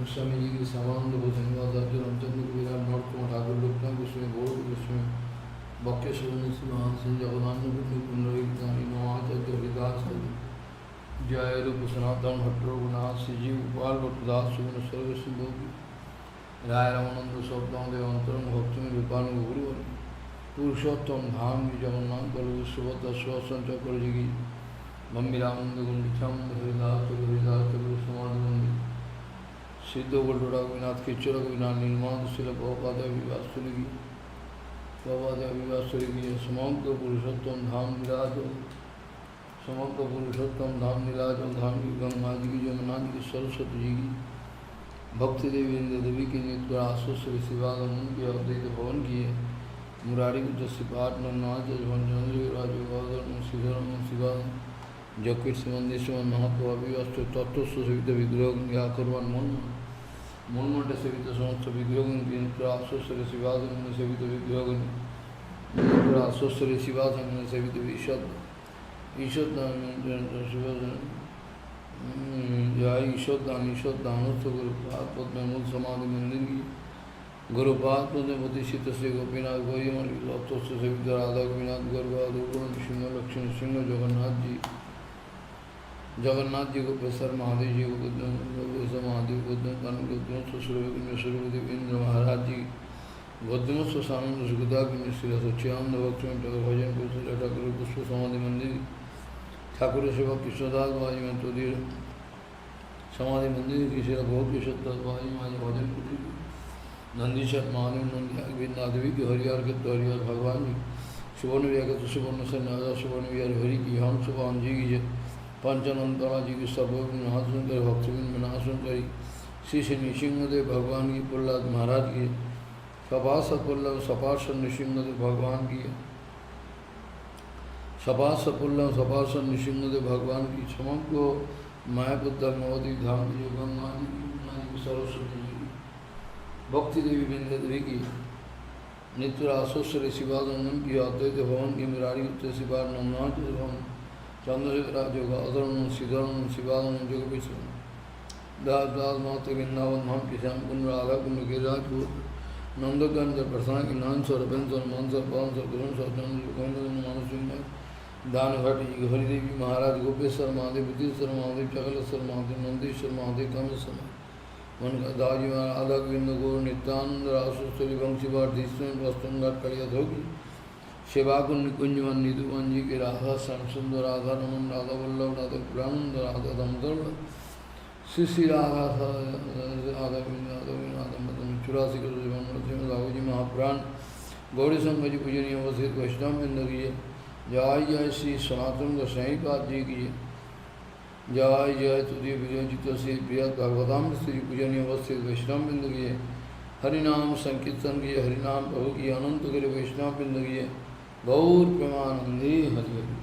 गोस्वामी जी की समानंद भूषणवासाचरण चंद्र विराट नौकुमार ठाकुर लोकनाथ गोस्वामी गौर गोस्वामी भक्ति सुवर्ण सिंह सिंह जगदान पुंडरी नवाचार्य हरिदास जय रूप सनातन भट्ट रघुनाथ श्री जीव गोपाल भट्टदास सुवर्ण स्वर्ग सिंह राय रामानंद शब्दों देवंतरम भक्ति में विपान गुरु पुरुषोत्तम धाम की जगन्नाथ बलु सुभद्रा सुवसन चक्र जी मम्मीरानंद गुंडिचम हरिदास गुरु समाधि मंदिर सिद्ध गोल्डोड़ा गोविनाथ किच्चर गोविनाथ निर्माण शिल बहुपाद विवासुरी बहुपाद विवासुरी की समग्र पुरुषोत्तम धाम विराज समग्र पुरुषोत्तम धाम विराज धाम की गंगा जी की जमुना जी की सरस्वती जी की भक्ति देवी इंद्र देवी की नित्य आशुष शिवागमन की अवैध भवन की है मुरारी श्रीपाठ नन्नाथ राजोगाधर श्रीधर शिवा जकृत संबंधी सुमन महत्व अभिवस्त तत्व सुविध विग्रह व्याकरवान मनमठ सेवित समस्त विग्रह आश्वस्तर शिवागमन सेवित विग्रह आश्वस्तर शिवागमन सेवित ईशद ईशद जय ईशद दानोत्थ गुरुपाद पद्मूल समाधि मंदिर की गुरुपाद पद्मपति श्री गोपीनाथ गौरीमल तत्व सेवित राधा गोपीनाथ गौरवाद सिंह लक्ष्मण सिंह जगन्नाथ जी को प्रसर महादेव जी को महादेव गोद्मोत्सव सूर्यदेव इंद्र महाराज जी गोद्मोत्सव सानंद सुखदा की श्री सच्चिदानंद भक्त भजन ठाकुर पुष्प समाधि मंदिर ठाकुर सेवक कृष्णदास बाजी में तो समाधि मंदिर की श्री भोग कृष्णदास बाजी माजी भजन कुटी नंदीश्वर महादेव नंदी की हरिहर के तो हरिहर भगवान जी सुवर्ण विहार के सुवर्ण से नाजा सुवर्ण विहार हरि की हम सुभान जी की जय पंचानंतरा जी की सर्वोपरि महासुंदर भक्तविंद मनासुंदरी श्री श्री नृसिंहदेव भगवान की प्रहलाद महाराज की सपासपुल्लभ सपासन नृसिंहदेव भगवान की सपासपुल्लभ सपासन नृसिंहदेव भगवान की समग्र मायापुत्र नवद्वीप धाम की गंगा जी की सरस्वती जी भक्ति देवी बिंद देवी की नित्य आश्वस्तर शिवानंदन की अद्वैत भवन की मुरारी उत्तर शिवा नवनाथ भवन चंद्रशेखर योग अधर्म श्रीधरण शिवानंद योग विष्णु दास दास मात्र वृंदावन धाम की श्याम कुंड राधा कुंड गिरिराजपुर नंदगंज प्रसन्न की नानसर रविंद्र मानसर पवनसर गुरुसर मानसिंह दानघाट हरिदेवी महाराज गोपेश्वर महादेव बुद्धेश्वर महादेव चकलेश्वर महादेव नंदीश्वर महादेव कामेश्वर मन दाजी राधा गोविंद गौर नित्यानंद रासुस्तरी वंशीवार धीष्ण वस्तुंगाट कलिया होगी सेवा कुंजवन निधुवन जी के राधा श्याम सुंदर राधा रमन राधा वल्लभ राधा पुरानंद राधा दामोदर श्री श्री राधा राधा राधा मदन 84 करोड़ राघव जी महापुराण गौरी शंकर जी पूजनीय अवस्थित वैष्णव बिंद की जय जय श्री सनातन गोसाईपाद जी की जय जय तुझे विजयजित श्री बृहद भागवतामृत श्री पूजनीय अवस्थित वैष्णव बिंद की हरिनाम संकीर्तन की हरिनाम प्रभु की अनंत गिरि वैष्णव बिंद की गौर प्रेमानंदे हरि हरि।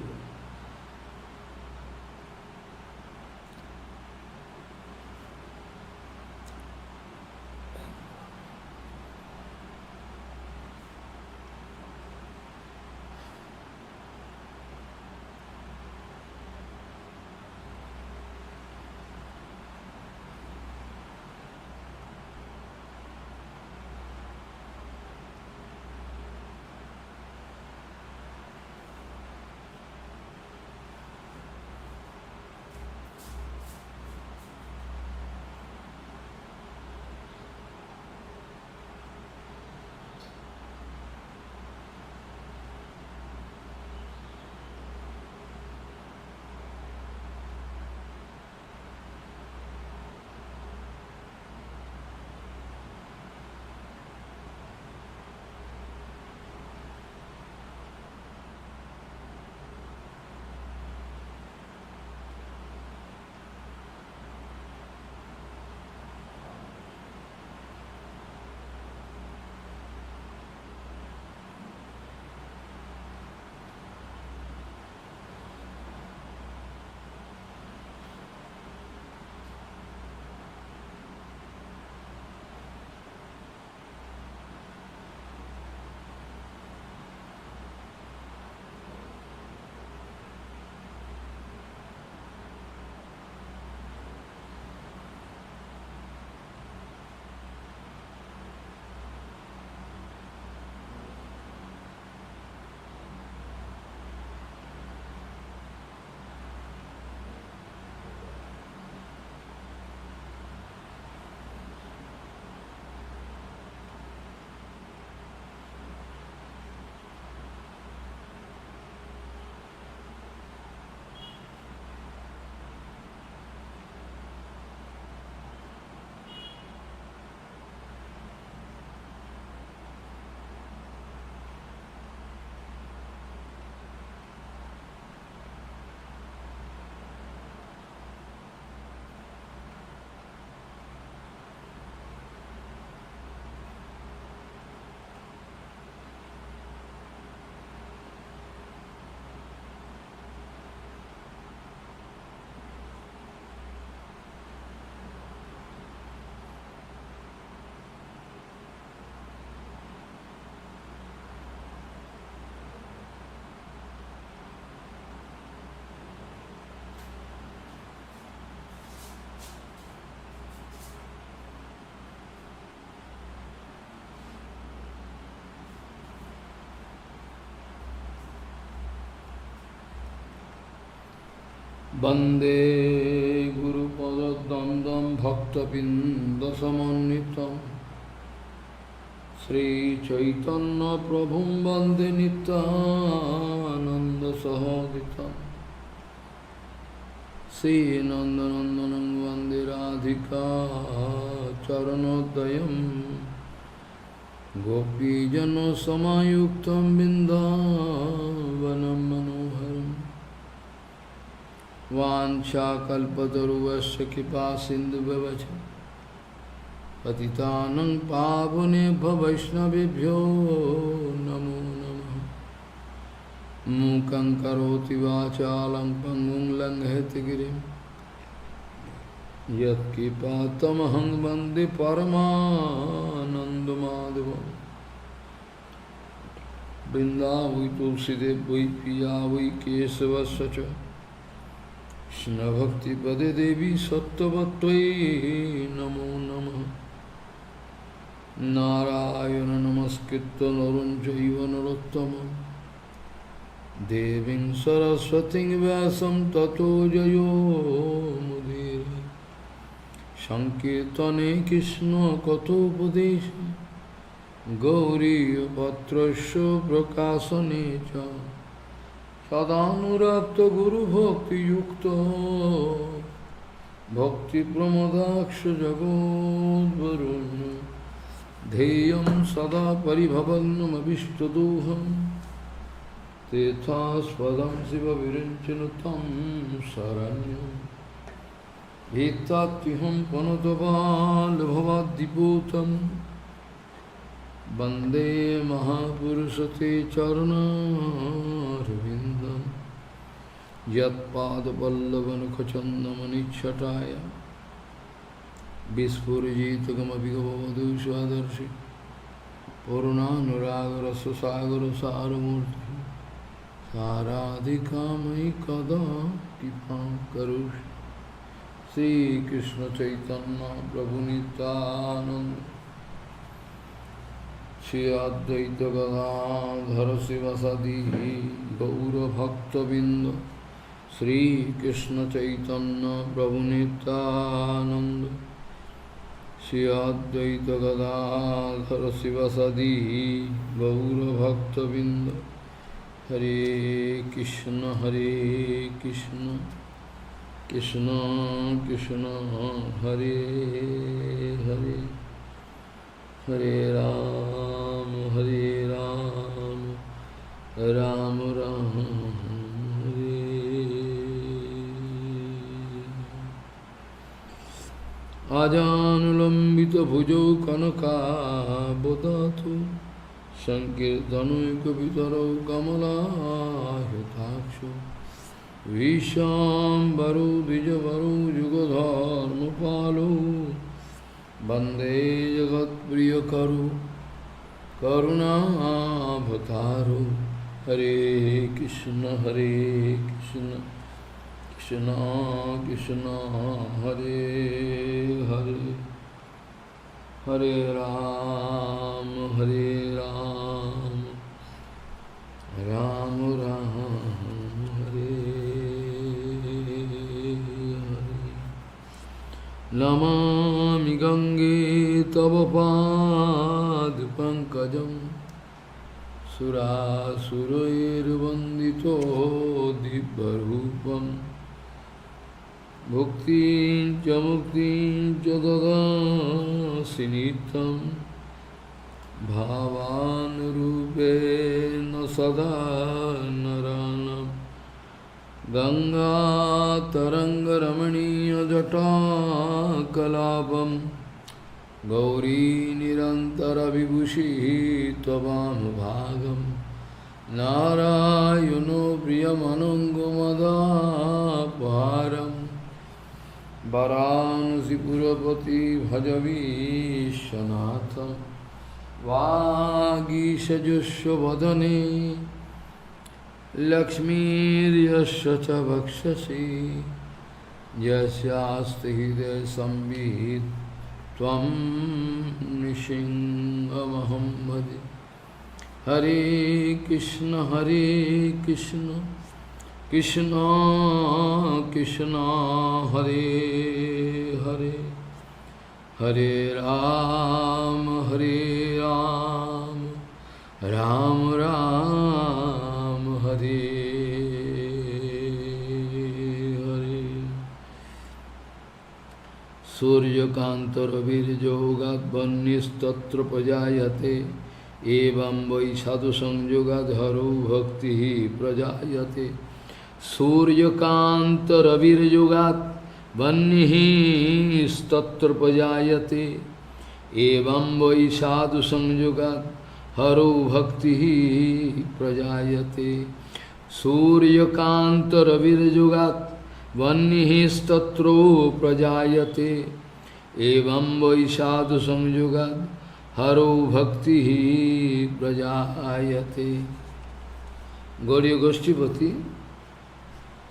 वंदे गुरुपदद्वन्द्वं भक्तबिन्दसमन्वितं श्रीचैतन्यप्रभुं वन्दे नित्यानन्दसहोदितं श्रीनन्दनन्दनं वन्दे राधिका चरणोदयं गोपीजनसमायुक्तं बिन्दावनं मनोहरम् वाञ्छाकल्पतरुश्च कृपासिन्धुभ्यश्च पतितानं पावनेभ्यो वैष्णवेभ्यो नमो नमः। मूकं करोति वाचालं पङ्गुं लङ्घयति गिरिं यत्कृपातमहं वन्दे परमानन्दमाधवम्। वृन्दावै तुलसीदेव वै पिया वै केशवस्य च कृष्ण भक्ति पदे देवी सत्वत्वयि नमो नमः। नारायण नमस्कृत्य नरं चैव नरोत्तमं देवीं सरस्वतीं व्यासं ततो जयो मुदीरये। संकीर्तने कृष्ण कथोपदेशे गौरीपत्रस्य प्रकाशने च सदानुरक्त गुरुभक्तियुक्तो भक्तिप्रमोदाक्ष जगोद्वरुण्य ध्येयं सदा परिभवग्नमभीष्टदोहं तीर्थास्पदं शिवविरञ्चनुतं शरण्यं भीत्तात्युहं पुनतपालभवाद्दिपूतं वन्दे महापुरुषते चरणारविन्दं यत्पादपल्लवनखचन्दमनिच्छटाय विस्फुरिजितकमपि गववधू स्वदर्शि पूर्णानुरागरससागरसारमूर्ति साराधिकामयि कदा कृपां करोषि। श्रीकृष्णचैतन्य प्रभुनित्यानन्द श्री अद्वैत गदाधर शिवसदि गौरभक्तबिंद श्री कृष्ण चैतन्य प्रभु नित्यानंद श्री अद्वैत गदाधर शिवसदि गौरभक्तबिंद। हरे कृष्ण कृष्ण कृष्ण हरे हरे हरे राम राम राम हरे। आजानुलंबित भुजौ कनकाबदातु संकीर्तनैकवितरौ कमलायताक्षो विशाम्बरो द्विजवरो युगधर्मपालो वंदे जगत्प्रियकरो करुणावतारो। हरे कृष्ण कृष्ण कृष्ण हरे हरे हरे राम राम राम हरे हरे। नमामि गंगे तव पाद पंकजं सुरासुरैर्वन्दितो दिव्यरूपं भुक्तिं च मुक्तिं च ददासि नित्यं भावानुरूपेण सदा नराणाम्। गंगातरङ्गरमणीयजटाकलापं गौरी निरन्तरविभूषिः त्वमनुभागं नारायणो प्रियमनङ्गमदापहारं वरानसीपुरपति भज विश्वनाथं वागीशजुष्वदने लक्ष्मीर्यस्य च वक्षसि यस्यास्ति हृदय संवित् त्वं नृसिंहमहं भजे। हरे Krishna Krishna Krishna Hare Hare Hare Ram Ram Ram Hare Hare Surya Kanta Ravirjogad Vannistattra Prajayate Evam Vai Sadhu Sanjogad Haro Bhakti Prajayate Surya Kanta Ravirjogad Vannihi Statra Prajayate Evam Vai Sadhu Sanjogad Haro Bhakti Prajayate Surya Kanta Ravirjogad Vannihi Statro Prajayate Evam Vai Sadhu Sanjogad Haro Bhakti Prajayate. Gauriya Goshtipati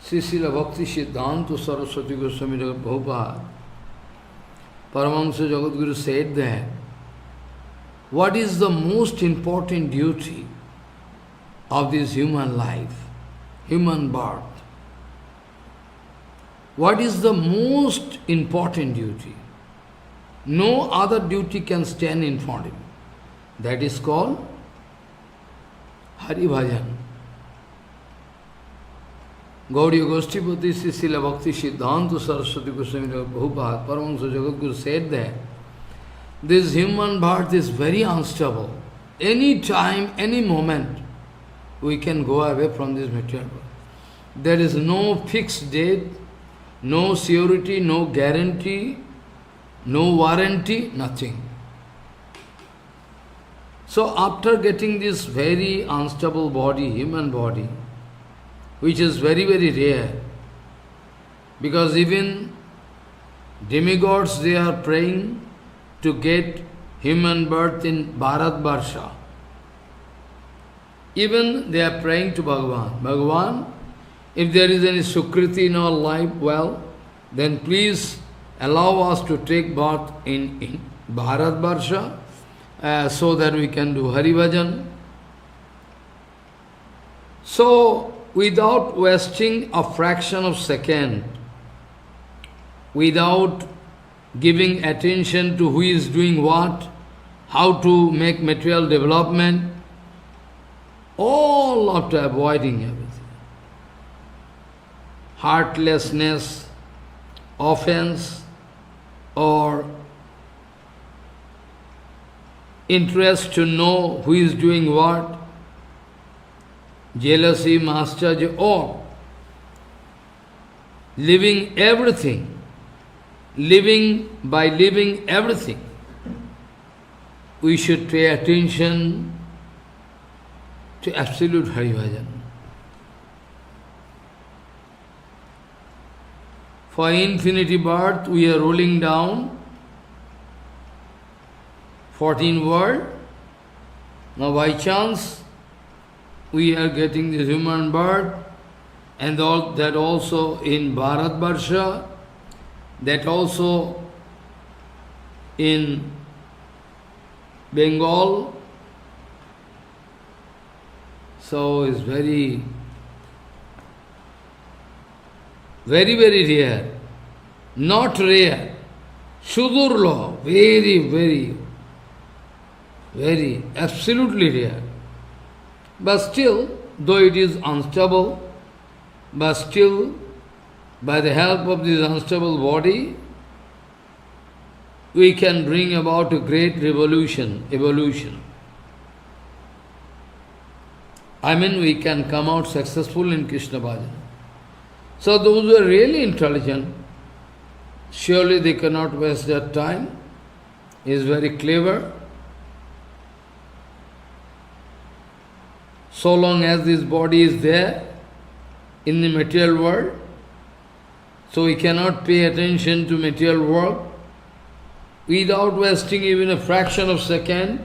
Srila Bhakti Siddhanta Saraswati Goswami Prabhupada Paramahansa Jagadguru said that what is the most important duty of this human life, human birth? What is the most important duty? No other duty can stand in front of you. That is called Hari Bhajan. Gauriya Goshtipati Srila Bhakti Siddhanta Saraswati Goswami Prabhupada Paramahansa Jagadguru said that this human birth is very unstable. Any time, any moment, we can go away from this material world. There is no fixed date, no surety, no guarantee, no warranty, nothing. So after getting this very unstable body, human body, which is very, very rare, because even demigods, they are praying to get human birth in Bharatvarsha. Even they are praying to Bhagavan. Bhagavan, if there is any Sukriti in our life, well, then please allow us to take birth in Bharatvarsha so that we can do Hari Bhajan. So, without wasting a fraction of second, without giving attention to who is doing what, how to make material development, all after avoiding everything. Heartlessness, offense, or interest to know who is doing what, jealousy, master, or living everything, by living everything, we should pay attention to absolute Hari Bhajan. For infinity birth, we are rolling down 14 world. Now by chance, we are getting this human birth, and that also in Bharatvarsha, that also in Bengal. So it's very, very, very rare. Not rare. Sudurla, very, very, very, absolutely rare. But still, though it is unstable, but still, by the help of this unstable body, we can bring about a great evolution. I mean, we can come out successful in Krishna Bhajan. So those who are really intelligent, surely they cannot waste their time. He is very clever. So long as this body is there in the material world, so we cannot pay attention to material work. Without wasting even a fraction of second,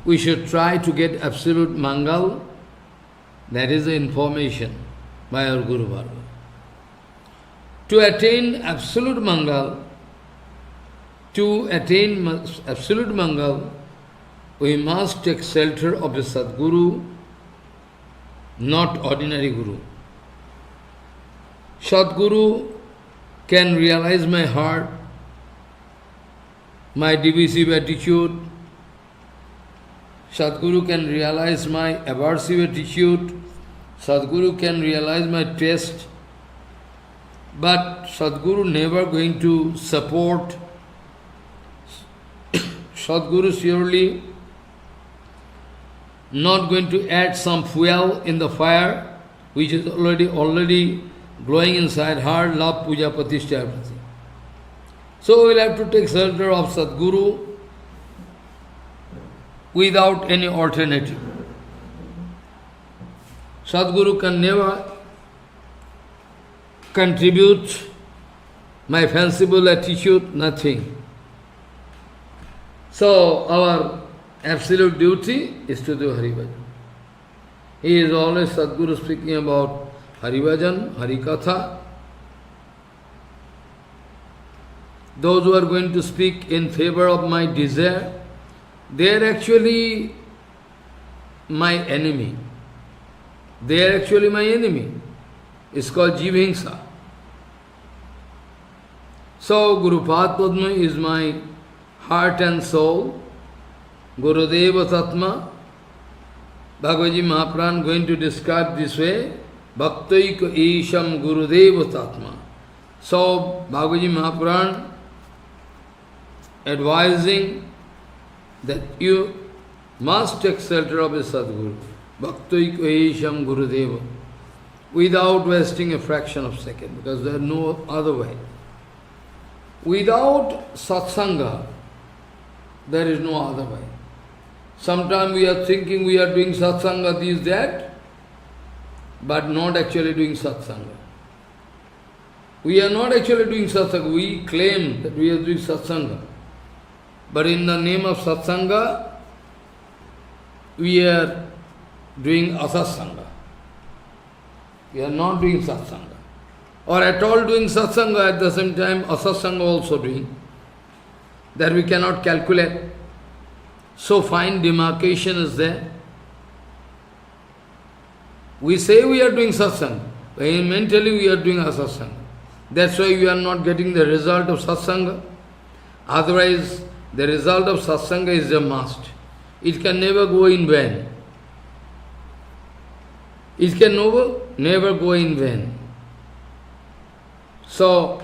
we should try to get absolute Mangal. That is the information by our Guru Bhargava. To attain absolute Mangal, we must take shelter of a Sadguru, not ordinary Guru. Sadguru can realize my heart, my divisive attitude. Sadguru can realize my aversive attitude. Sadguru can realize my taste. But Sadguru never going to support. Sadguru surely not going to add some fuel in the fire which is already glowing inside heart, love, puja, pratishtha, everything. So we will have to take shelter of Sadguru without any alternative. Sadguru can never contribute my fanciful attitude, nothing. So our absolute duty is to do Haribhajan. He is always Sadguru speaking about Haribhajan, Harikatha. Those who are going to speak in favor of my desire, they are actually my enemy. They are actually my enemy. It's called Jivhingsa. So Gurupad Padma is my heart and soul. Gurudeva Tatma. Bhagavad Mahaprabhu going to describe this way. Bhaktaika Isham Gurudeva Tatma. So Bhagavad Mahaprabhu advising that you must take shelter of a Sadguru. Bhaktaika Isham Gurudeva. Without wasting a fraction of a second, because there is no other way. Without satsanga, there is no other way. Sometimes we are thinking we are doing satsanga, this, that, but not actually doing satsanga. We are not actually doing satsanga. We claim that we are doing satsanga. But in the name of satsanga, we are doing asatsanga. We are not doing satsanga. Or at all doing satsanga, at the same time asatsanga also doing. That we cannot calculate. So fine demarcation is there. We say we are doing satsanga, but mentally we are doing asatsanga. That's why we are not getting the result of satsanga. Otherwise, the result of satsanga is a must. It can never go in vain. It can never go in vain. So,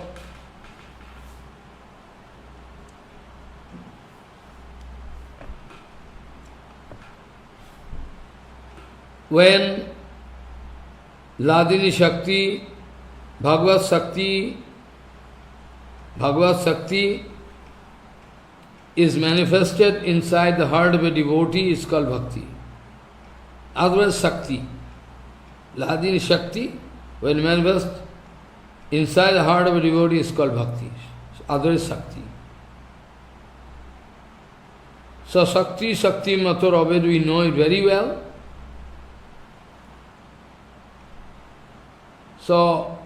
when Ladini Shakti, Bhagavat Shakti is manifested inside the heart of a devotee, is called Bhakti. Otherwise Shakti. Ladini Shakti, when manifest inside the heart of a devotee, is called Bhakti. Otherwise Shakti. So Shakti, Mathur, Abed, we know it very well. So,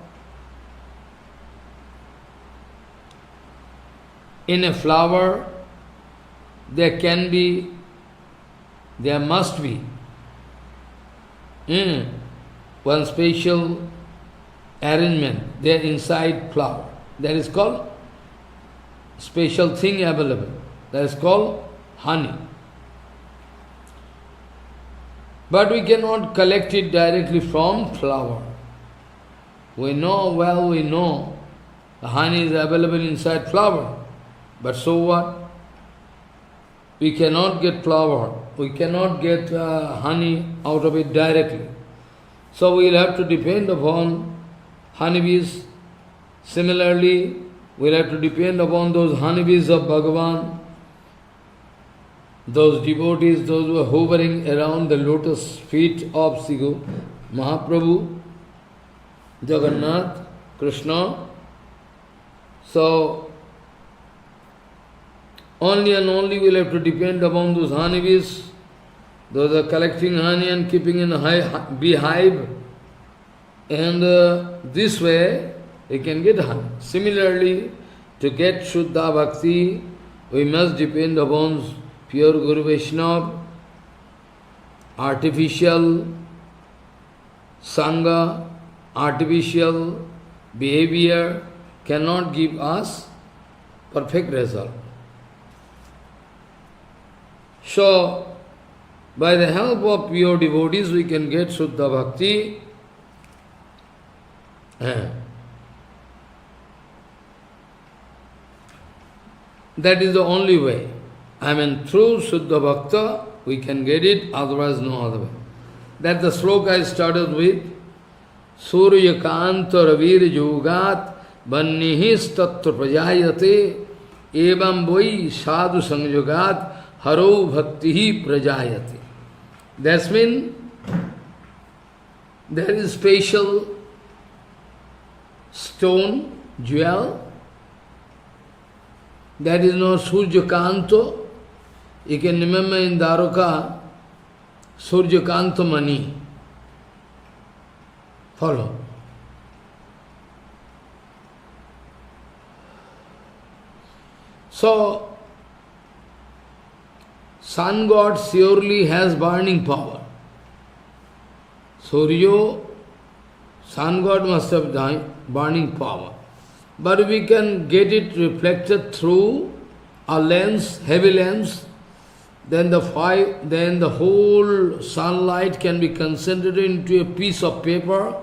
in a flower, there must be one special arrangement there inside flower. That is called special thing available. That is called honey. But we cannot collect it directly from flower. We know the honey is available inside flower. But so what? We cannot get flower. We cannot get honey out of it directly. So we will have to depend upon honeybees. Similarly, we will have to depend upon those honeybees of Bhagavan, those devotees, those who are hovering around the lotus feet of Sigu, Mahaprabhu, Jagannath, Krishna. So, only and only we will have to depend upon those honeybees. Those are collecting honey and keeping in a beehive. And this way, we can get honey. Similarly, to get Shuddha Bhakti, we must depend upon pure Guru Vaishnava, artificial Sangha, artificial behavior cannot give us perfect result. So, by the help of pure devotees, we can get Shuddha Bhakti. That is the only way. I mean, through Shuddha Bhakta, we can get it, otherwise no other way. That the sloka I started with, Surya Kanta Ravir Yogat Bannihis Tattva Prajayate Evam Boi Sadhu Sangyogat Haro Bhaktihi Prajayate. That means there is special stone, jewel, that is known Surya Kanto. You can remember in Dwaraka, Surya Kanto Mani. Follow. So, sun god surely has burning power. Surya, sun god must have burning power. But we can get it reflected through a lens, heavy lens, then the whole sunlight can be concentrated into a piece of paper.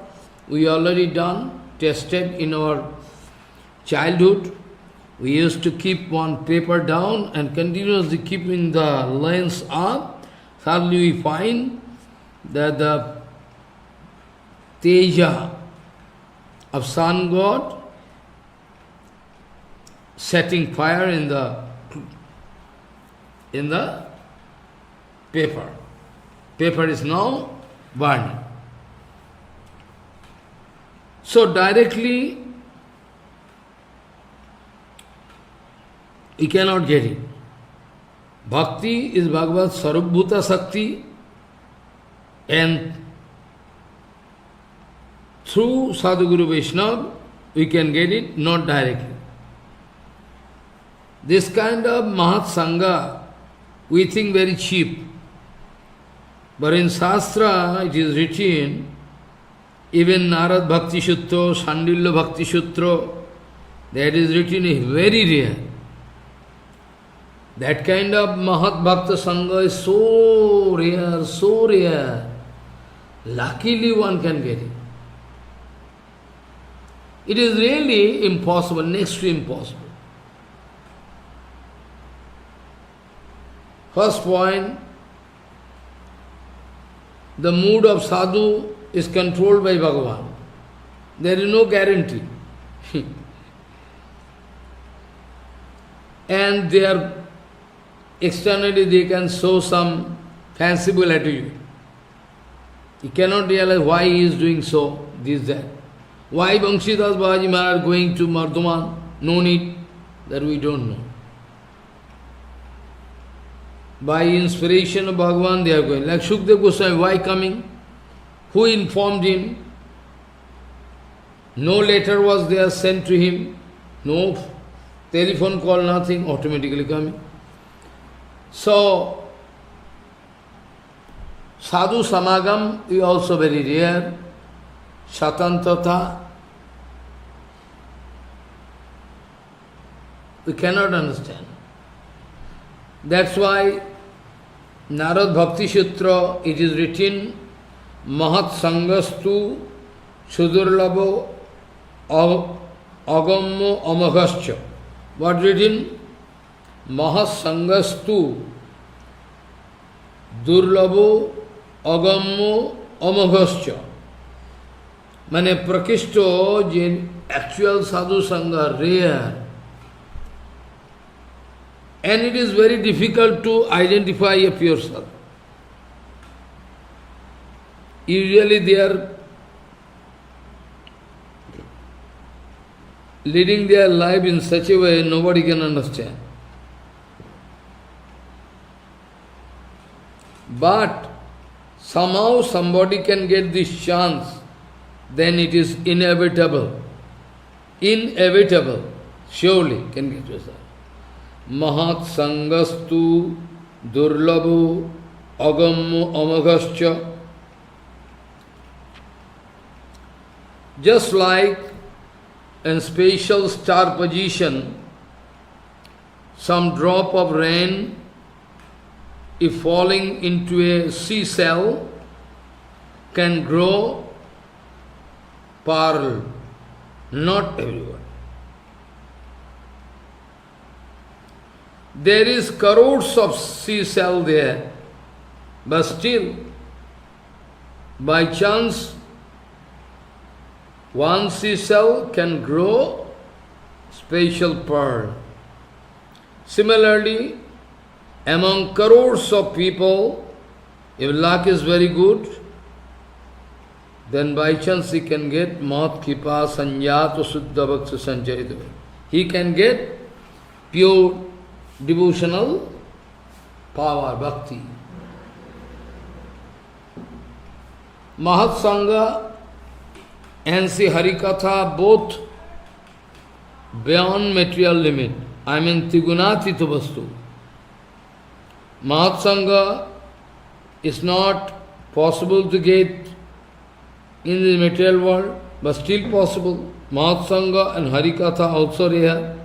We already done, tested in our childhood. We used to keep one paper down and continuously keeping the lens up. Suddenly we find that the teja of sun god setting fire in the paper. Paper is now burning. So directly we cannot get it. Bhakti is Bhagavat Sarubhuta Sakti, and through Sadhguru Vaishnava we can get it, not directly. This kind of Mahat Sangha we think very cheap. But in Shastra it is written, even Narad Bhakti Sutra, Sandilya Bhakti Sutra, that is written is very rare. That kind of Mahat Bhakta Sangha is so rare, so rare. Luckily one can get it. It is really impossible, next to impossible. First point, the mood of sadhu is controlled by Bhagavan. There is no guarantee. And they are externally they can show some fanciful attitude. You cannot realize why he is doing so, this, that. Why Banshidas Babaji Maharaj going to Mardhaman? No need, that we don't know. By inspiration of Bhagavan they are going. Like Shukdev Goswami, why coming? Who informed him? No letter was there sent to him. No telephone call, nothing, automatically coming. So, Sadhu Samagam is also very rare. Shatantata. We cannot understand. That's why Narad Bhakti Sutra, it is written, Mahat Sangastu Sudurlabho Agammo Amaghascha. What written? Mahat Sangastu Durlabho Agammo Amaghascha. Mane Prakishto, actual sadhu sangha, rare. And it is very difficult to identify a pure sadhu. Usually they are leading their life in such a way nobody can understand. But somehow somebody can get this chance, then it is inevitable. Inevitable. Surely can get result. Mahat Sangastu Durlabhu Agammu Amaghascha. Just like in spatial star position, some drop of rain, if falling into a seashell, can grow pearl. Not everyone. There is crores of seashell there, but still, by chance, one seashell can grow special pearl. Similarly, among crores of people, if luck is very good, then by chance he can get Mahat Kripa Sanjata Suddha Bhakti Sanchayita. He can get pure devotional power, bhakti. Mahat Sangha and Sri Harikatha both beyond material limit. I mean Tigunatita Vastu. Mahat Sangha is not possible to get in the material world, but still possible. Mahat Sangha and Harikatha also rare.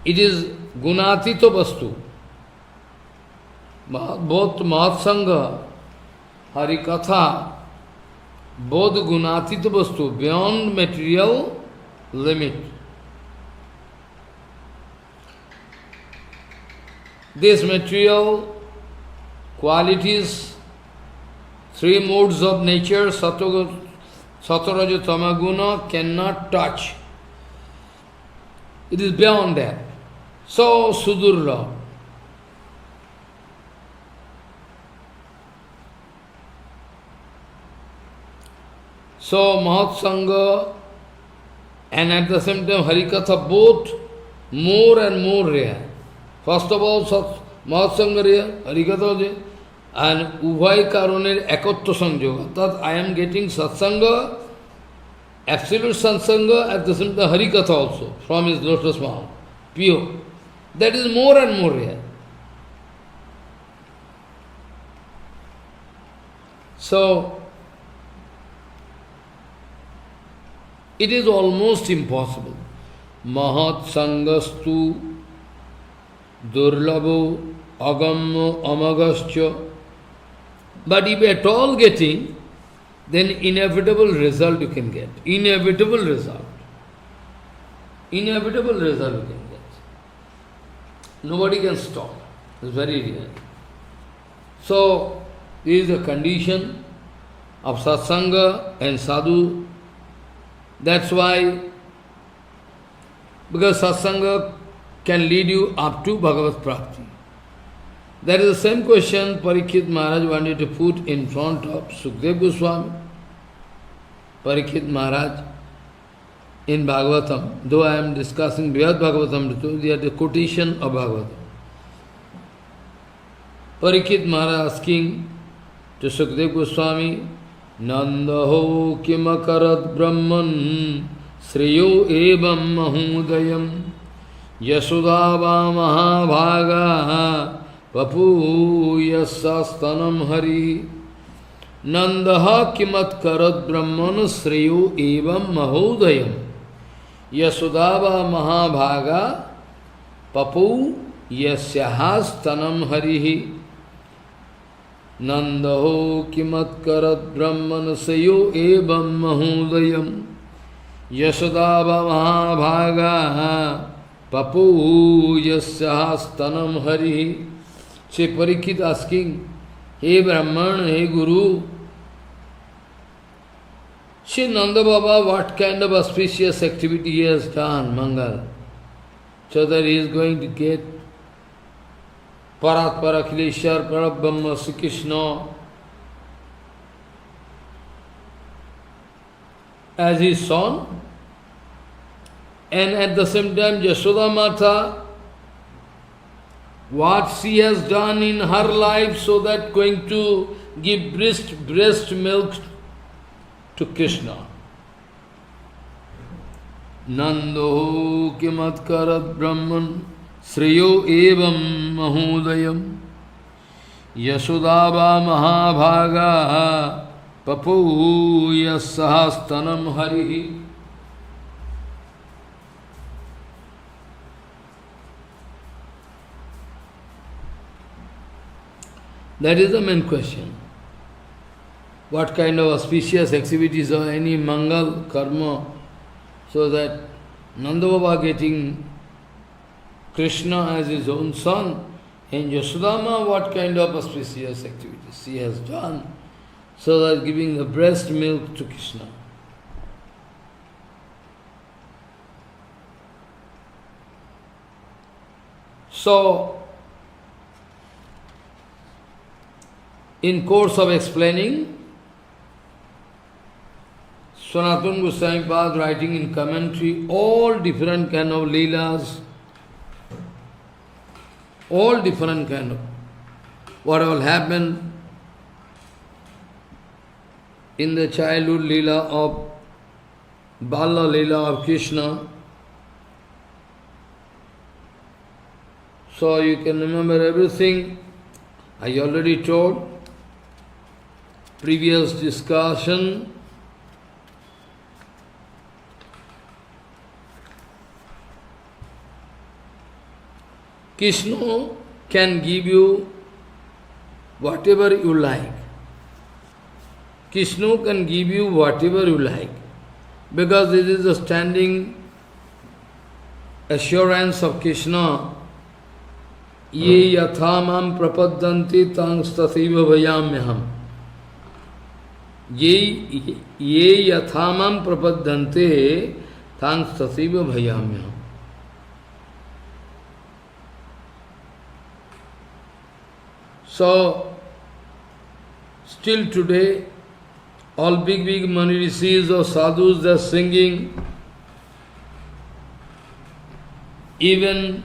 It is Gunatita Vastu. Both Mahat Sangha, Harikatha, both Gunatita Vastu, beyond material limit. These material qualities, three modes of nature, Sataraja Tamaguna, cannot touch. It is beyond that. So Sudurla. So Mahat Sangha and at the same time Harikatha, both more and more rare. First of all, Mahat Sangha rare, Harikatha rare, and Ubhay Karoner Ekotto Sanjoga. That I am getting Satsanga, absolute Satsanga, at the same time Harikatha also, from his lotus mouth, pure. That is more and more rare. So, it is almost impossible. Mahat Sangastu Durlabho Agammo Amagascha. But if at all getting, then inevitable result you can get. Inevitable result. Inevitable result you can get. Nobody can stop. It's very real. So, this is the condition of satsanga and sadhu. That's why, because satsanga can lead you up to Bhagavat Prapti. That is the same question Parikshit Maharaj wanted to put in front of Sukdev Goswami. Parikshit Maharaj in Bhagavatam, though I am discussing Brihad Bhagavatamrita, they are the quotation of Bhagavatam. Parikshit Maharaj asking to Sukdev Goswami, Nandaho kimakarat brahman sriyo evam mahudayam yasudava mahabhaga papu yasastanam hari. Nandaha kimat karat brahman sriyo evam mahudayam yasudava mahabhaga papu yasyahastanam harihi. Nandaho kimat karat brahman sayo evam mahudayam yasudava mahabhaga papu yasyahastanam harihi. Say Parikshit asking, Hey Brahman, hey Guru, say Nanda Baba, what kind of auspicious activity he has done, Mangal, so that he is going to get Parat Parakileshwar, Parabrahma, Sri Krishna as his son, and at the same time Yashoda Mata, what she has done in her life so that going to give breast milk to Krishna. Nando kimat karat brahman sriyo evam mahudayam yasudava mahabhaga papu yasahastanam harihi. That is the main question. What kind of auspicious activities or any mangal karma, so that Nanda Baba getting Krishna as his own son, and Yasodama what kind of auspicious activities she has done, so that giving the breast milk to Krishna. So, in course of explaining, Sanatana Goswami Pad writing in commentary, all different kind of leelas, all different kind of, what will happen in the childhood leela of Bala leela of Krishna. So you can remember everything. I already told, previous discussion. Krishna can give you whatever you like. Krishna can give you whatever you like. Because this is the standing assurance of Krishna. Ye yathamam prapaddanti tangstathiva vayamyaham. Ye yathamam prapaddante tangstathiva vayamyaham. So, still today, all big Mani Rishis or sadhus, they are singing. Even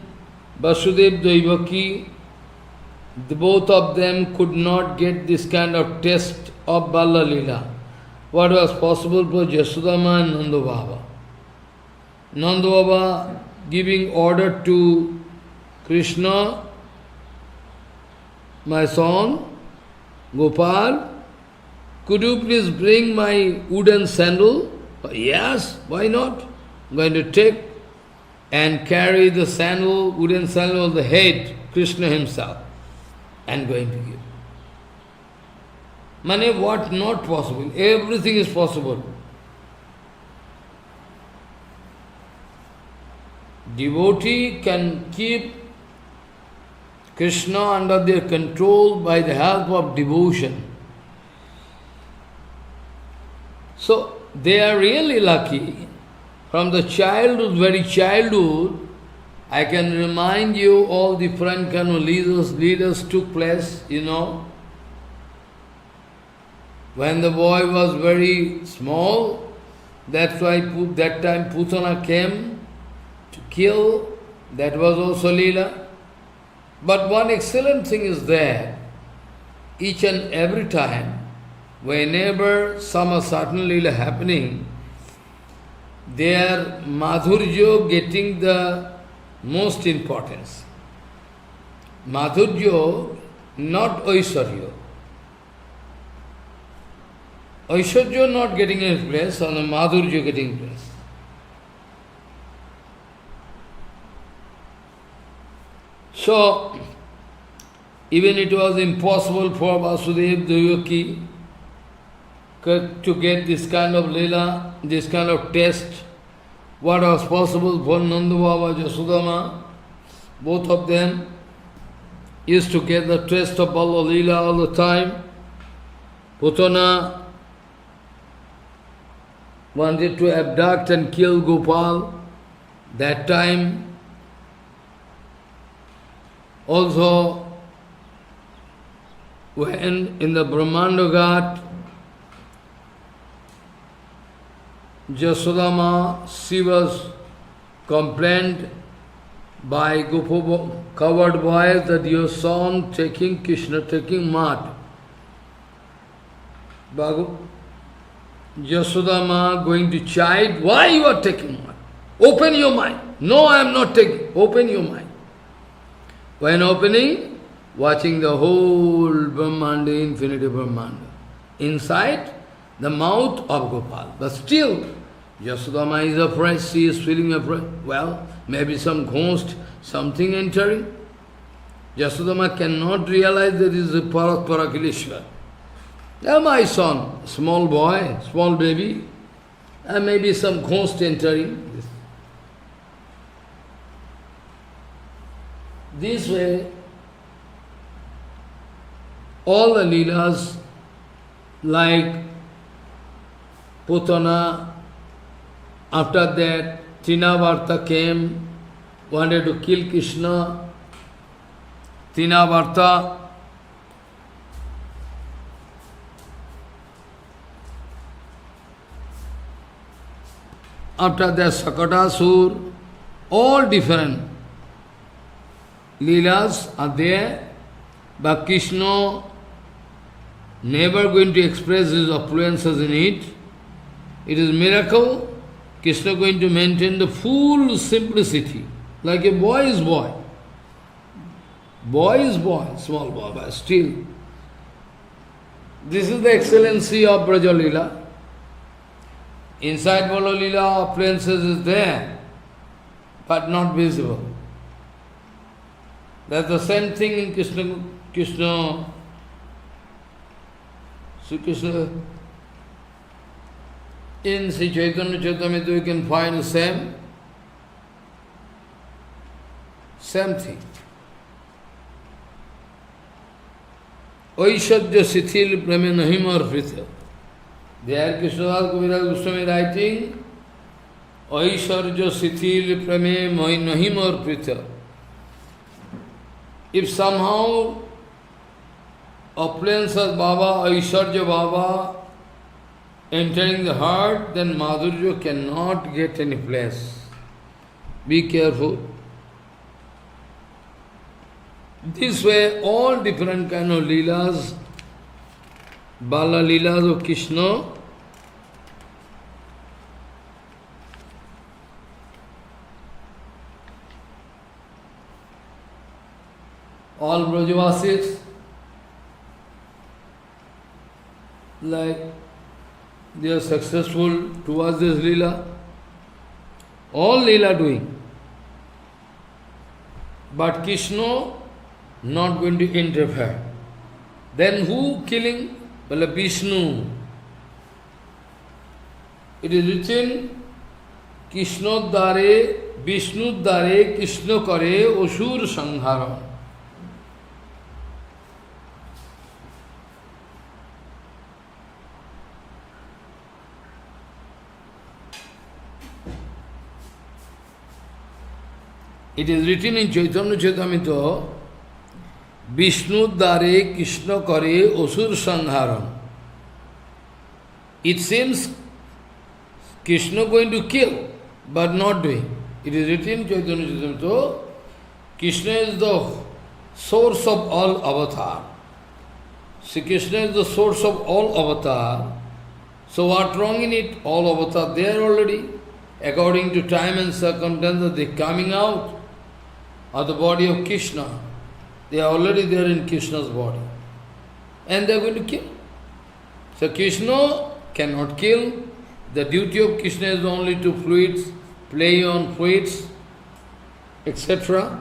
Vasudev Daivaki, both of them could not get this kind of taste of Bala Leela. What was possible for Yasodama and Nanda Baba. Nanda Baba giving order to Krishna, my son, Gopal, could you please bring my wooden sandal? Yes, why not? I'm going to take and carry the sandal, wooden sandal on the head, Krishna himself, and going to give. Mane, what not possible? Everything is possible. Devotee can keep Krishna under their control by the help of devotion. So, they are really lucky. From the childhood, very childhood, I can remind you all different kind of leaders took place, you know. When the boy was very small, that's why that time Putana came to kill, that was also Leela. But one excellent thing is there, each and every time, whenever some certain Leela happening, their Madhurya getting the most importance. Madhurya, not Aishwarya. Aishwarya not getting its place, and the Madhurya getting place. So, even it was impossible for Vasudeva Devaki to get this kind of Leela, this kind of test. What was possible for Nanda Baba, Yasodama, both of them used to get the taste of Bala Leela all the time. Putana wanted to abduct and kill Gopal. That time also, when in the Brahmanda Ghat, Yasodama, she was complained by Gopa covered boys that your son taking Krishna, taking mud. Yasodama going to chide, why you are taking mud? Open your mind. No, I am not taking. Open your mind. When opening, watching the whole Brahmanda, infinity Brahmanda. Inside, the mouth of Gopal. But still, Yasodama is afraid, she is feeling afraid. Well, maybe some ghost, something entering. Yasodama cannot realize there is a Parakileshwar. My son, small boy, small baby, and maybe some ghost entering. This way, all the Leelas, like Putana, after that Trinavarta came, wanted to kill Krishna. Trinavarta after that Sakatasur, all different Leelas are there, but Krishna never going to express his affluences in it. It is miracle. Krishna going to maintain the full simplicity, like a boy is boy. Boy is boy, small boy, but still. This is the excellency of Braja Leela. Inside Bolo Leela, appearances is there, but not visible. That's the same thing in Krishna, Sri Krishna. In Sri Chaitanya Charitamrita you can find the same thing. Oishadya Sithil Prame Nahimar Prithya. There Krishnadas Kaviraj Goswami writing, Aishwarya Sithil Prame Nahimar Prithya. If somehow opulence of Baba, Aishwarya Baba entering the heart, then Madhurya cannot get any place. Be careful. This way, all different kind of Leelas, Bala Leelas of Krishna, all Brajavasis, like they are successful towards this Leela, all Leela doing. But Krishna not going to interfere. Then who killing? Well, Vishnu. It is written, Krishna dare, Vishnu dare, Krishna kare, Osur sanghara. It is written in Chaitanya Charitamrita, Vishnu dare Krishna kare osur sangharam. It seems Krishna going to kill, but not doing. It is written in Chaitanya Charitamrita, Krishna is the source of all avatar. Sri Krishna is the source of all avatar. So what wrong in it? All avatar there already. According to time and circumstances, they are coming out of the body of Krishna. They are already there in Krishna's body. And they are going to kill. So Krishna cannot kill. The duty of Krishna is only to fluids, play on fluids, etc.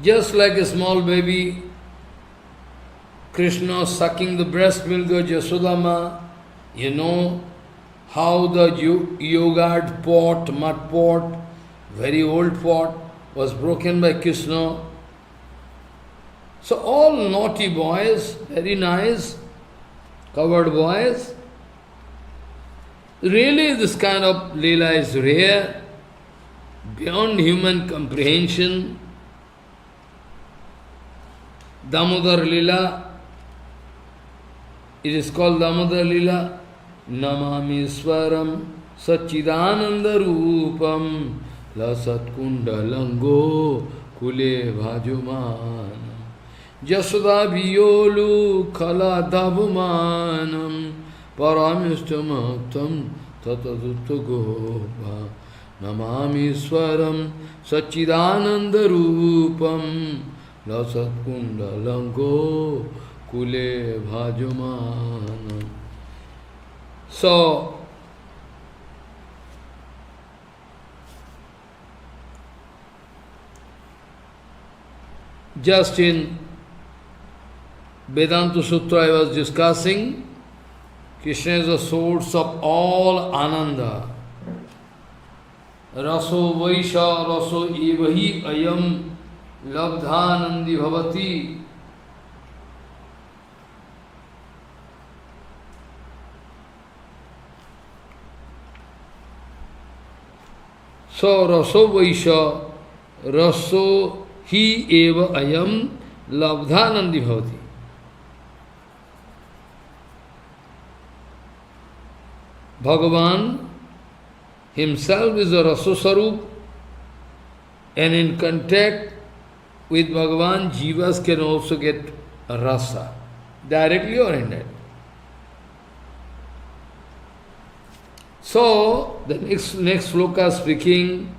Just like a small baby, Krishna sucking the breast milk of Yasodama, you know how the yogurt pot, mud pot, very old pot, was broken by Krishna. So all naughty boys, very nice, covered boys. Really this kind of Leela is rare, beyond human comprehension. Damodar Leela, it is called Damodar Leela. Namami Swaram Sachidananda Rupam Lasat Kundalango Kule Bhajumanam Jasoda Viyolu Kala Dabumanam Paramishtamatam Tatadutta Gopha Namami Swaram Sachidananda Rupam Lasat Kundalango Kule Bhajumanam. So, Just in Vedanta Sutra I was discussing, Krishna is the source of all ananda. Raso Vaisha Raso Evahi Ayam Labdhanandi Bhavati. So Raso Vaisha Raso Hi Eva Ayam Labdhanandi Bhavati. Bhagavan himself is a Rasa Sarup, and in contact with Bhagavan, jivas can also get rasa, directly or indirectly. So, the next sloka speaking,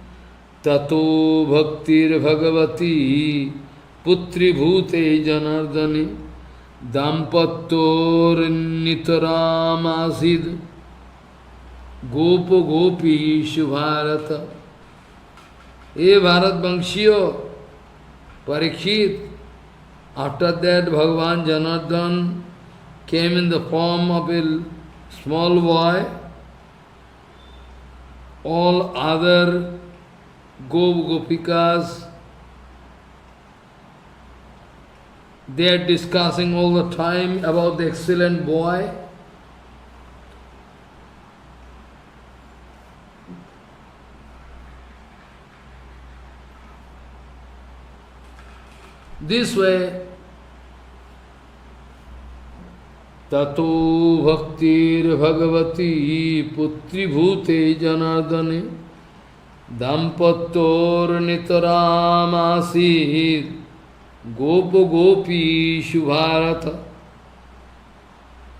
Tato Bhaktir Bhagavati Putri Bhute Janardani Dampattor Nitaram Asid Gopo Gopi Shubharata. E Bharat Bangshiyo Parikshit. After that, Bhagavan Janardhan came in the form of a small boy. All other Gopikas, they are discussing all the time about the excellent boy. This way, Tato Bhaktir Bhagavati Putri Bhute Janardane Dampattor Nitaram Asid Gopo Gopi Shubharata.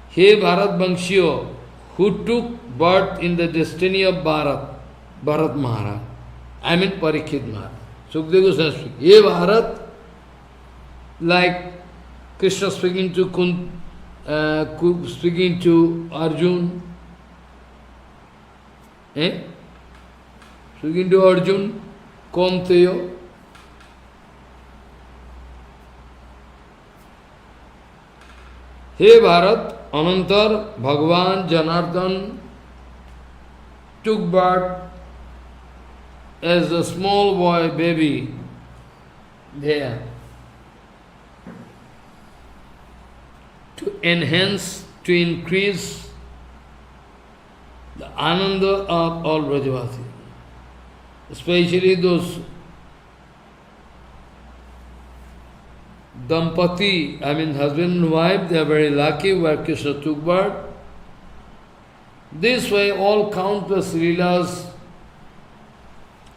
He Bharat Bangshiyo, who took birth in the destiny of Bharat Maharaj, I mean Parikshit Maharaj. Sukadeva Goswami speaking. He Bharat, like Krishna speaking to Arjun, speaking to Arjun, Konteyo. Hey Bharat, Anantar, Bhagavan, Janardhan took birth as a small boy, baby, there, to enhance, to increase the ananda of all Brajavasi. Especially those Dampati, I mean husband and wife, they are very lucky where Krishna took birth. This way all countless leelas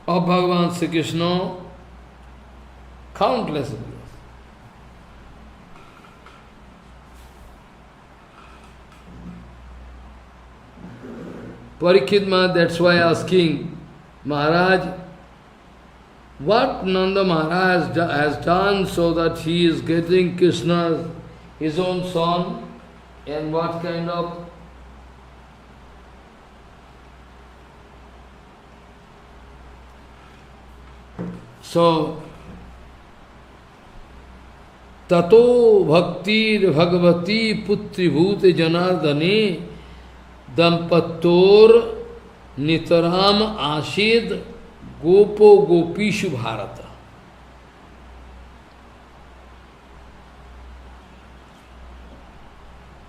of Bhagavan Sri Krishna, countless leelas. Parikshit Maharaj, that's why asking Maharaj, what Nanda Maharaj has done so that he is getting Krishna, his own son, and what kind of so Tato Bhaktir Bhagavati Putri Bhute Janardane Dampattor Nitaram Ashid Gopo Gopishu Bharata.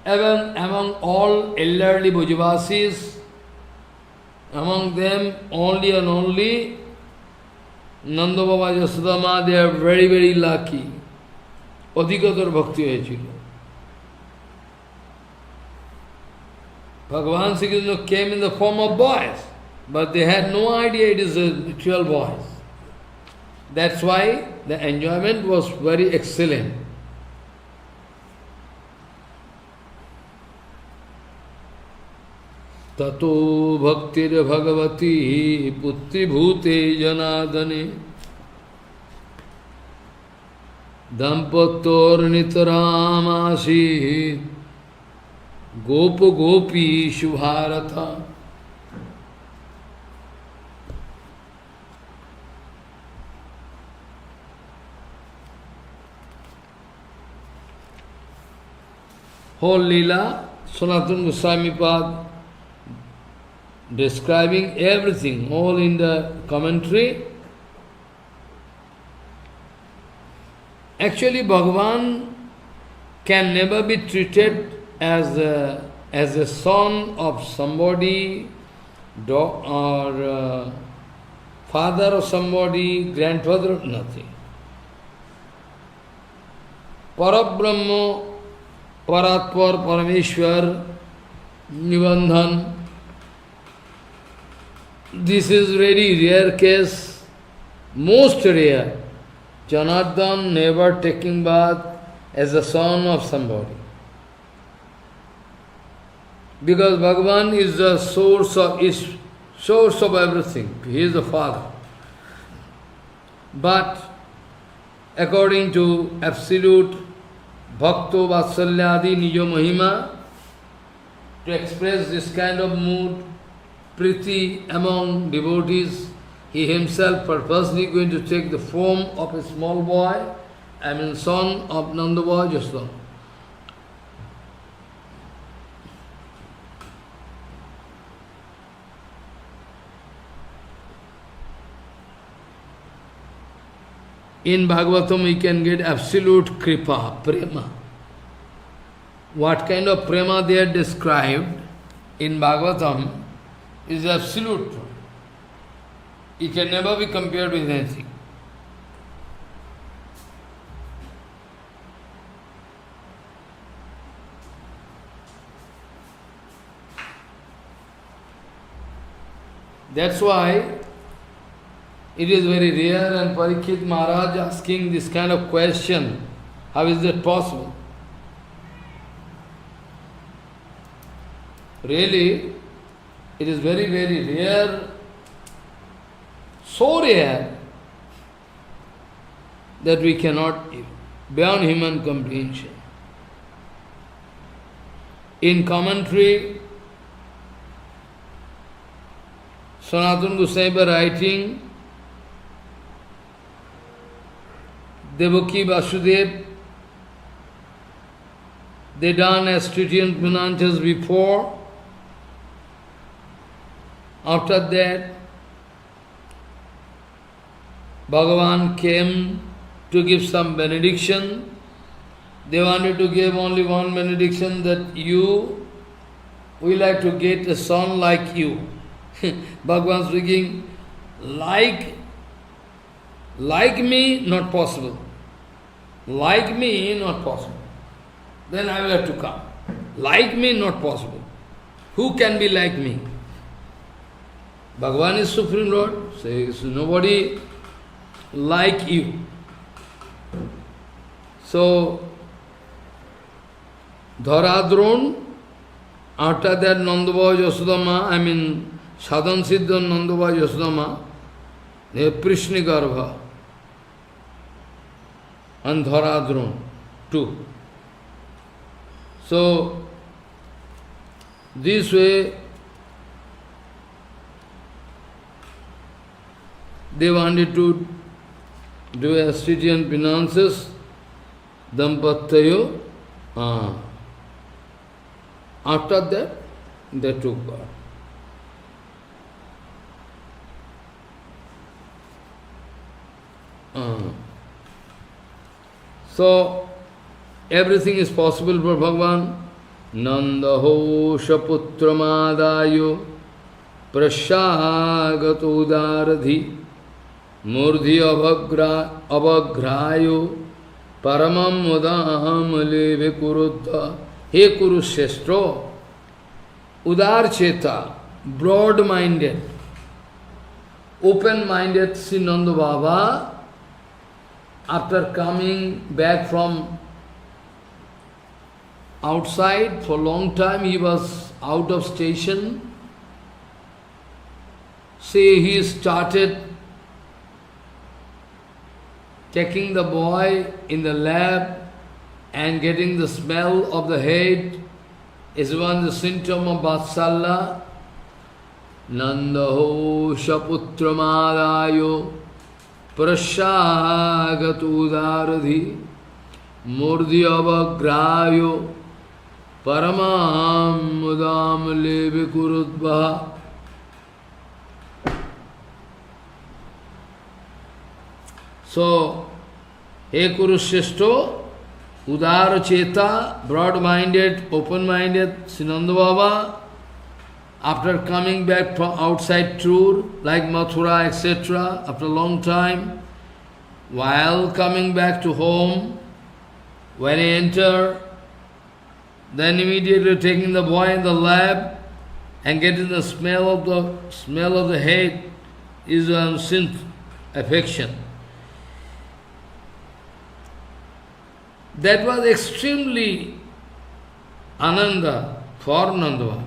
Even among all elderly Brajavasis, among them only and only Nanda Baba Yasodama, they are very, very lucky. Adhikatar bhakti hoyechilo. Bhagavan Sri Krishna came in the form of boys, but they had no idea it is a literal boys. That's why the enjoyment was very excellent. Tato bhaktir bhagavati putri bhute janadane dampattor nitaram asid Gopa Gopi Shubharata. whole Leela, Sanatana Goswami Pad describing everything, all in the commentary. Actually, Bhagavan can never be treated as a son of somebody, or father of somebody, grandfather of nothing. Parabrahma, Paratpar, Parameshwar, Nibandhan. This is very rare case, most rare. Janardhan never taking bath as a son of somebody. Because Bhagavan is the source of everything. He is the father. But according to absolute Bhakto Vatsalyadi Nijo Mahima, to express this kind of mood, Priti among devotees, he himself purposely going to take the form of a small boy, son of Nandava Jaswant. In Bhagavatam we can get absolute kripa, prema. What kind of prema they are described in Bhagavatam is absolute. It can never be compared with anything. That's why it is very rare, and Parikshit Maharaj asking this kind of question, how is that possible? Really, it is very, very rare, so rare that we cannot, beyond human comprehension. In commentary, Sanatana Goswami writing, Devaki Vasudev, they done as Tritiyan Punanchas before. After that, Bhagavan came to give some benediction. They wanted to give only one benediction, that we like to get a son like you. Bhagavan speaking, like me, not possible. Like me, not possible. Then I will have to come. Like me, not possible. Who can be like me? Bhagavan is Supreme Lord, says nobody like you. So, Dharadron, after that Nandava Yasodama, Sadhan Siddhan Nandava Yasodama, they have Prishni Garbha and Dharadron too. So, this way, they wanted to do a Tritiyan penances, Dampatayo. After that, they took birth. So, everything is possible for Bhagavan. Nandaho Shaputramadayo Prashagato Udaradhi Murdhi Avagrayo Paramam Mudam Leve Kurudha. He Kurushestro, Udar Cheta, broad-minded, open-minded Sri Nanda Baba, after coming back from outside for a long time, he was out of station. See, he started taking the boy in the lab and getting the smell of the head is one the symptom of Vatsalya. Nandaho Shaputramadayo Prashagatu Daradhi Murdhi Avagrayo paramam mudam leve kurudvaha. So, He Kurusheshto, Udara Cheta, broad-minded, open-minded, Sinanda Baba, after coming back from outside tour, like Mathura, etc., after a long time, while coming back to home, when he entered, then immediately taking the boy in the lab and getting the smell of the head is a synth affection. That was extremely ananda for Nandava.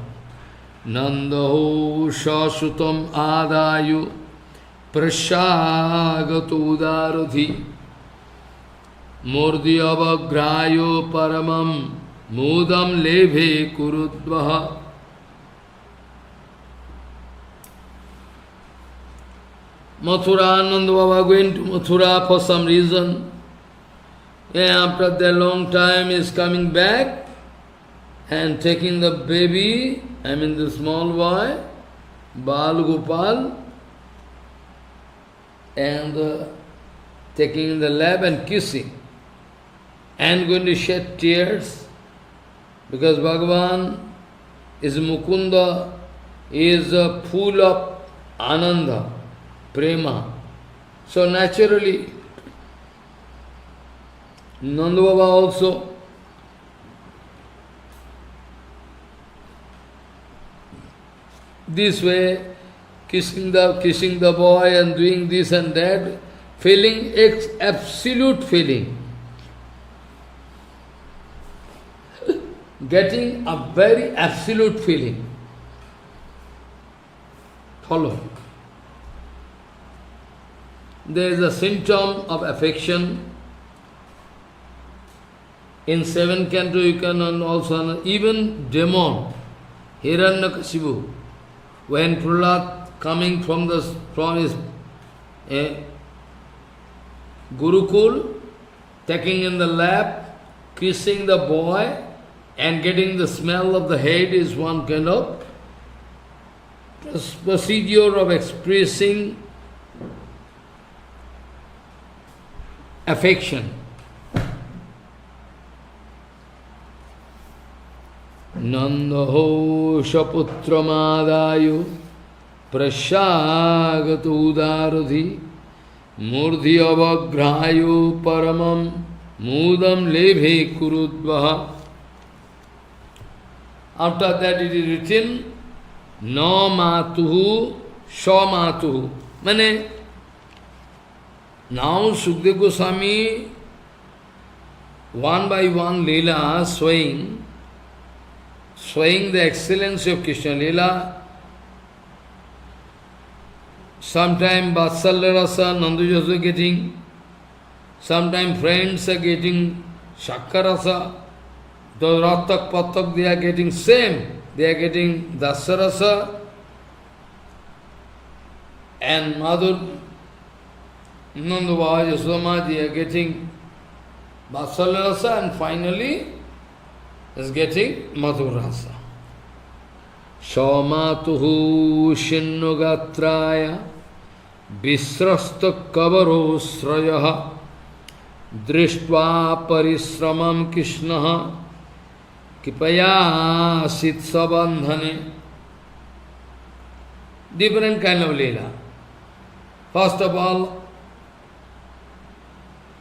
Nandaho shasutam adayu prashagato udaradhi murdi avagrayo paramam mudam leve kurudvaha. Mathura, Nanda Baba going to Mathura for some reason. After that long time is coming back and taking the baby, the small boy, Bal Gopal, and taking in the lap and kissing, and going to shed tears, because Bhagavan is Mukunda, is full of ananda, prema. So naturally, Nanda Baba also this way, kissing the boy and doing this and that, feeling absolute feeling. Getting a very absolute feeling. Follow. There is a symptom of affection. In 7 canto you can also, even demon, Hiranyakashipu, when Prahlad coming from his Gurukul, taking in the lap, kissing the boy, and getting the smell of the head is one kind of procedure of expressing affection. Nandaho shaputramadayu prashagato udaradhi murdhi avagrayo paramam mudam leve kurudvaha. After that it is written, no matuhu, sha matuhu. Meaning, now Sukdev Goswami, one by one Leela, showing the excellence of Krishna Leela. Sometime Vatsalya Rasa, Nandujas are getting, sometime friends are getting Shakka Rasa, the Ratak Patak they are getting same, they are getting Dasa Rasa, and Madhur, Nandava, Yasodama, they are getting Vatsalya Rasa, and finally is getting Madhur Rasa. Shamatuhu Shinnugatraya Visrasta Kavaro Srayaha Drishtva Parisramam Krishnaha Kipaya Sitsabandhane. Different kind of Leela. First of all,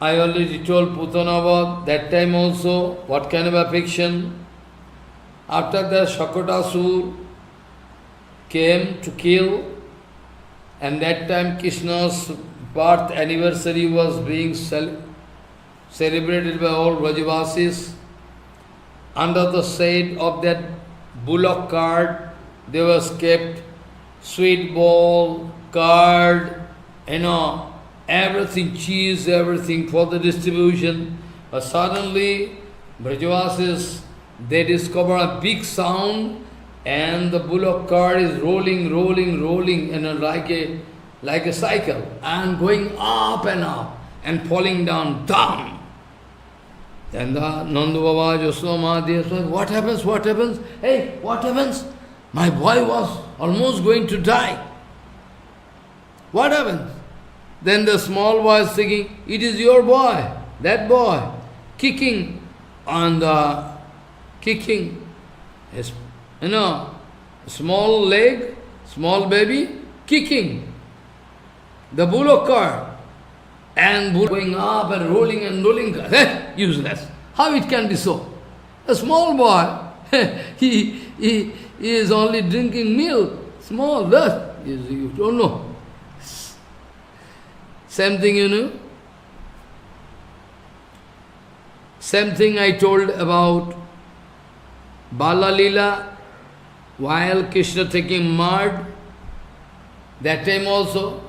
I already told Putanavad that time also what kind of affection. After that, Shakotasur came to kill, and that time Krishna's birth anniversary was being celebrated by all Vrajavasis. Under the shade of that bullock cart, there was kept sweet bowl, curd, everything, cheese, everything for the distribution. But suddenly, Vrajavasis, they discover a big sound, and the bullock cart is rolling, and like a cycle, and going up and falling down. Then the Nanda Baba, Yasodama, they said, what happens, what happens? Hey, what happens? My boy was almost going to die. What happens? Then the small boy is thinking, it is your boy, that boy, kicking on the, his, small leg, small baby, kicking the bullock cart, and going up and rolling, useless. How it can be so? A small boy, he is only drinking milk, small, that you don't know. Same thing, Same thing I told about Bala Leela, while Krishna taking mud, that time also,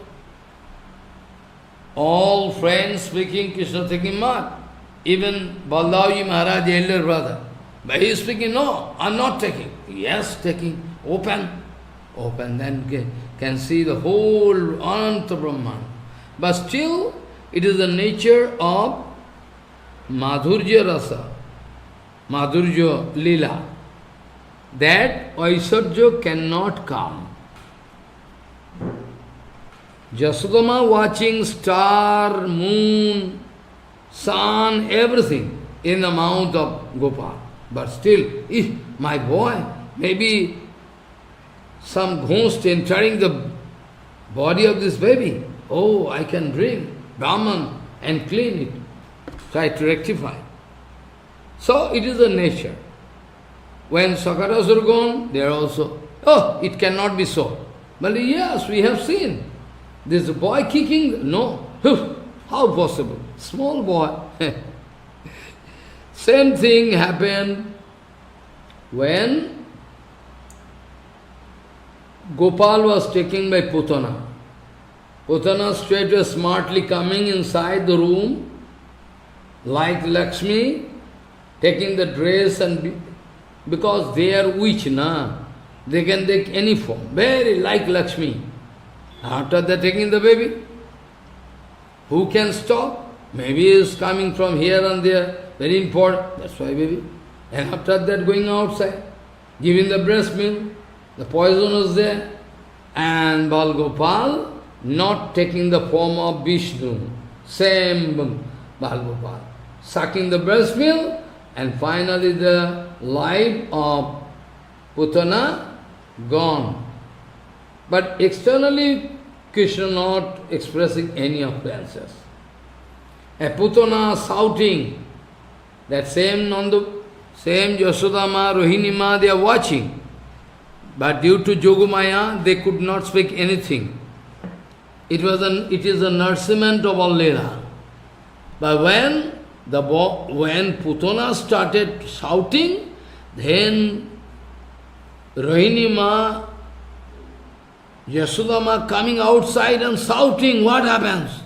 all friends speaking, Krishna taking mud. Even Baldavi Maharaj, the elder brother. But he is speaking, no, I am not taking. Yes, taking, open, then can see the whole Ananta Brahman. But still, it is the nature of Madhurya Rasa, Madhurya Lila, that Aishwarya cannot come. Yasodama watching star, moon, sun, everything in the mouth of Gopal. But still, if my boy, maybe some ghost entering the body of this baby, oh, I can bring Brahman and clean it, try to rectify. So it is the nature. When Sakaras are gone, they are also, oh, it cannot be so. But yes, we have seen. This boy kicking, no. How possible? Small boy. Same thing happened when Gopal was taken by Putana. Putana straightway smartly coming inside the room, like Lakshmi, taking the dress and because they are witch, they can take any form, very like Lakshmi. After that taking the baby, who can stop? Maybe he is coming from here and there, very important, that's why baby. And after that going outside, giving the breast milk, the poison was there, and Bal Gopal not taking the form of Vishnu, same Bal Gopal, sucking the breast milk, and finally the life of Putana gone. But externally, Krishna not expressing any offenses. A Putana shouting, that same Yasodama, Rohinima, they are watching. But due to Jogumaya, they could not speak anything. It is a nourishment of all Leela. But when Putana started shouting, then Rohinima, Yasodama coming outside and shouting, what happens?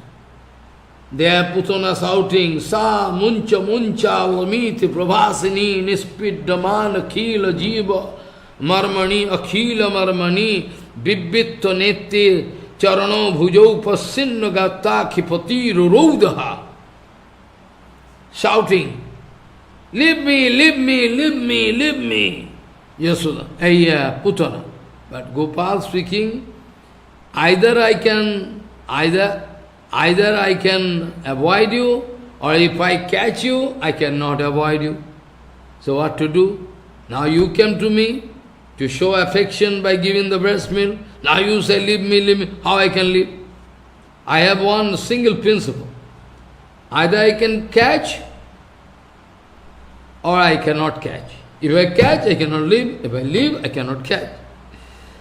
There Putana shouting, Sa muncha lamiti prabhasini nispiddamana khila jiva marmani akhila marmani bibbitto neti charano bhujau passinna gatta khipatiru raudaha. Shouting, leave me, leave me, leave me, leave me. Yasoda, Putana. But Gopal speaking, either I can avoid you, or if I catch you, I cannot avoid you. So what to do? Now you came to me to show affection by giving the breast milk. Now you say, leave me, leave me. How I can leave? I have one single principle. Either I can catch, or I cannot catch. If I catch, I cannot leave. If I leave, I cannot catch.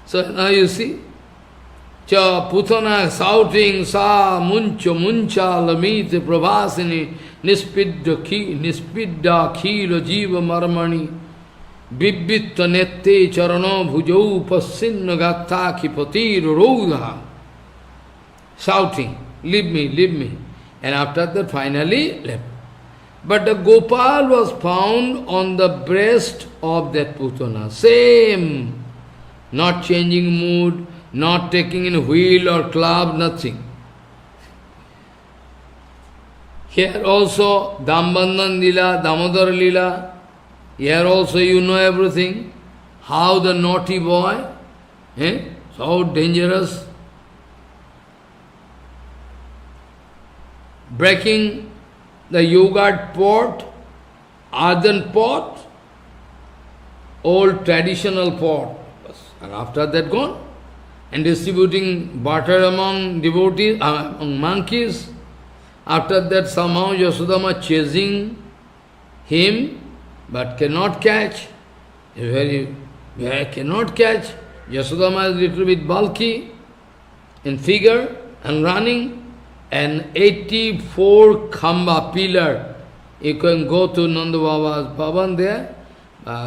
So now you see, Putana shouting, Sa muncha lamiti prabhasini nispidda khilo jiva marmani bibbitta nette charano bhujau passinna gatta khipatiru raudha. Shouting, leave me, leave me. And after that finally left. But the Gopal was found on the breast of that Putana. Same. Not changing mood, not taking in wheel or club, nothing. Here also Dambandan Lila, Damodar Lila. Here also you know everything. How the naughty boy, so dangerous, breaking the yogurt pot, earthen pot, old traditional pot, and after that gone, and distributing butter among devotees, among monkeys. After that somehow Yasodama chasing him, but cannot catch. Very cannot catch. Yasodama is little bit bulky in figure and running. An 84 khamba pillar. You can go to Nanda Baba's Bhavan there.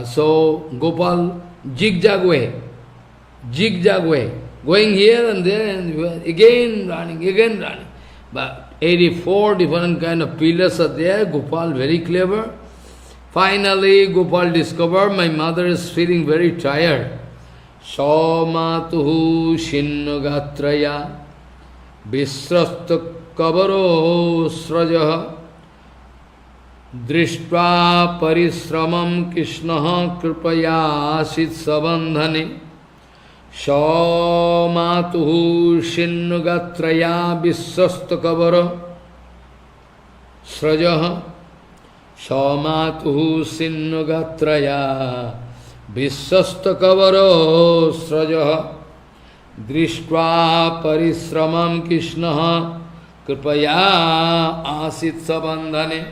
So Gopal zigzag way, going here and there and again running. But 84 different kind of pillars are there. Gopal very clever. Finally Gopal discovered my mother is feeling very tired. Saumatuhu shinnugatraya visrasta kavaro srajaha drishtva parisramam krishnaha kripaya sitsabandhane Saumatuhu shinnugatraya visrasta kavaro srajaha Saumatuhu shinnugatraya visrasta kavaro srajaha Drishtva parisramam krishnaha kripaya asit sabandhane.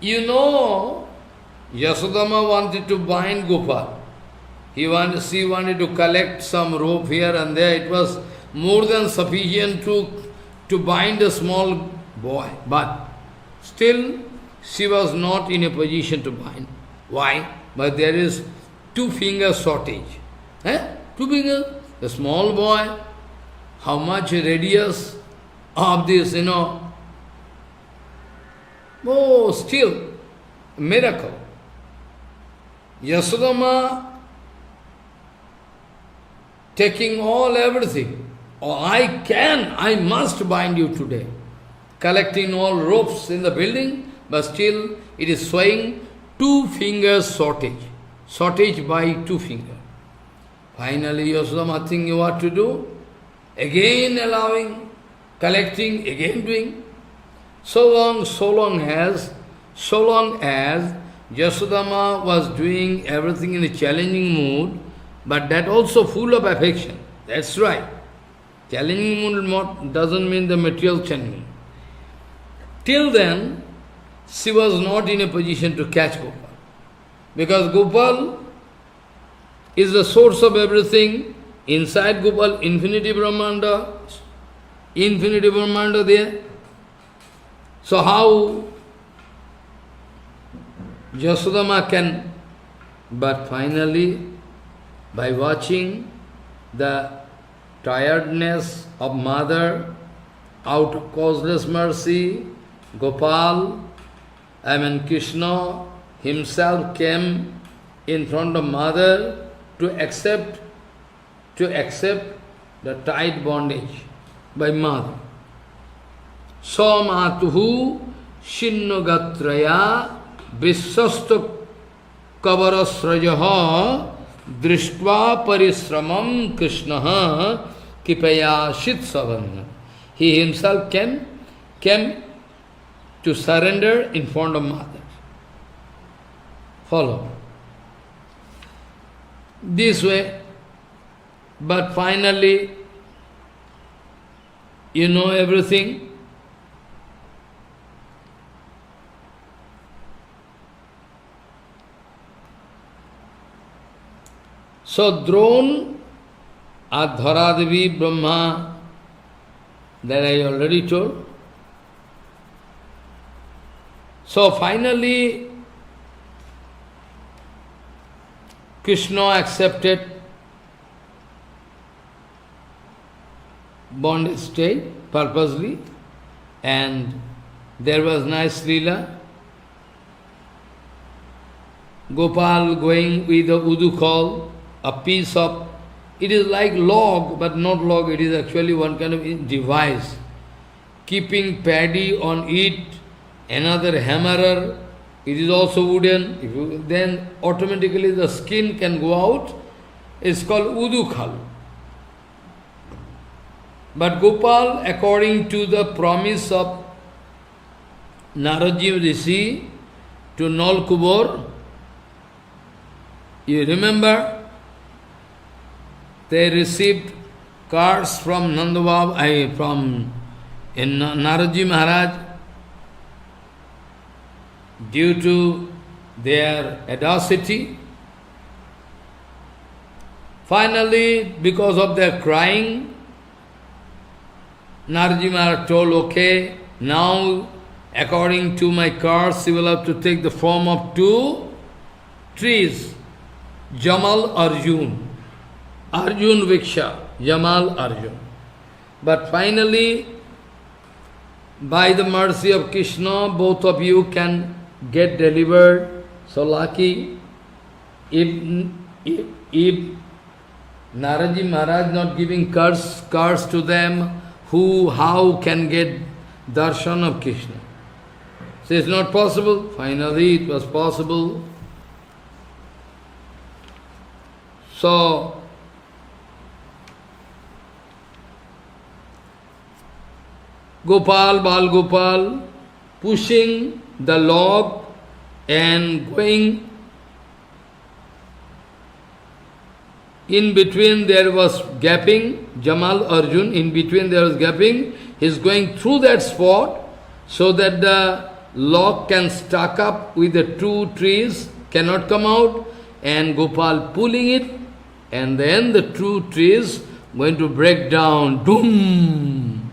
You know, Yasodama wanted to bind Gopal. She wanted to collect some rope here and there. It was more than sufficient to bind a small boy. But still, she was not in a position to bind. Why? But there is 2 finger shortage. 2 fingers. The small boy, how much radius of this, Oh, still, miracle. Yasodama taking everything. Oh, I must bind you today. Collecting all ropes in the building, but still it is showing 2 fingers shortage. Shortage by 2 fingers. Finally, Yasodama thinking what to do. Again allowing, collecting, again doing. So long as Yasodama was doing everything in a challenging mood, but that also full of affection. That's right. Challenging mood doesn't mean the material challenging. Till then, she was not in a position to catch Gopal. Because Gopal is the source of everything. Inside Gopal, infinity Brahmanda there. So how Yasodama can, but finally, by watching the tiredness of mother, out of causeless mercy, Krishna himself came in front of mother to accept the tight bondage by mother. Saumatuhu shinnugatraya vissastu kavarasrajaha drishtva parisramam krishnaha kipaya shitsavandha. He himself came to surrender in front of mother. Follow. This way, but finally, you know everything. So Drone, Adharadevi, Brahma, that I already told. So finally, Krishna accepted bondage state purposely, and there was nice Leela. Gopal going with a udukal, a piece of, it is like log, but not log, it is actually one kind of device. keeping paddy on it, another hammerer, it is also wooden. If you, then automatically the skin can go out. It's called udukhal. But Gopal, according to the promise of Naradji Rishi to Nal Kubor, you remember, they received cards from Nandabab, from Naradji Maharaj, due to their audacity. Finally, because of their crying, Naradji Maharaj told, okay, now according to my cards, you will have to take the form of two trees, Jamal Arjun. Arjun Viksha, Jamal Arjun. But finally, by the mercy of Krishna, both of you can get delivered. So lucky, if Naradji Maharaj not giving cards to them, how can get darshan of Krishna? So it's not possible. Finally, it was possible. So, Gopal, Bal Gopal, pushing the log and going in between there was gapping, Jamal Arjun, in between there was gapping, he is going through that spot so that the log can stack up with the two trees, cannot come out, and Gopal pulling it, and then the two trees going to break down, doom.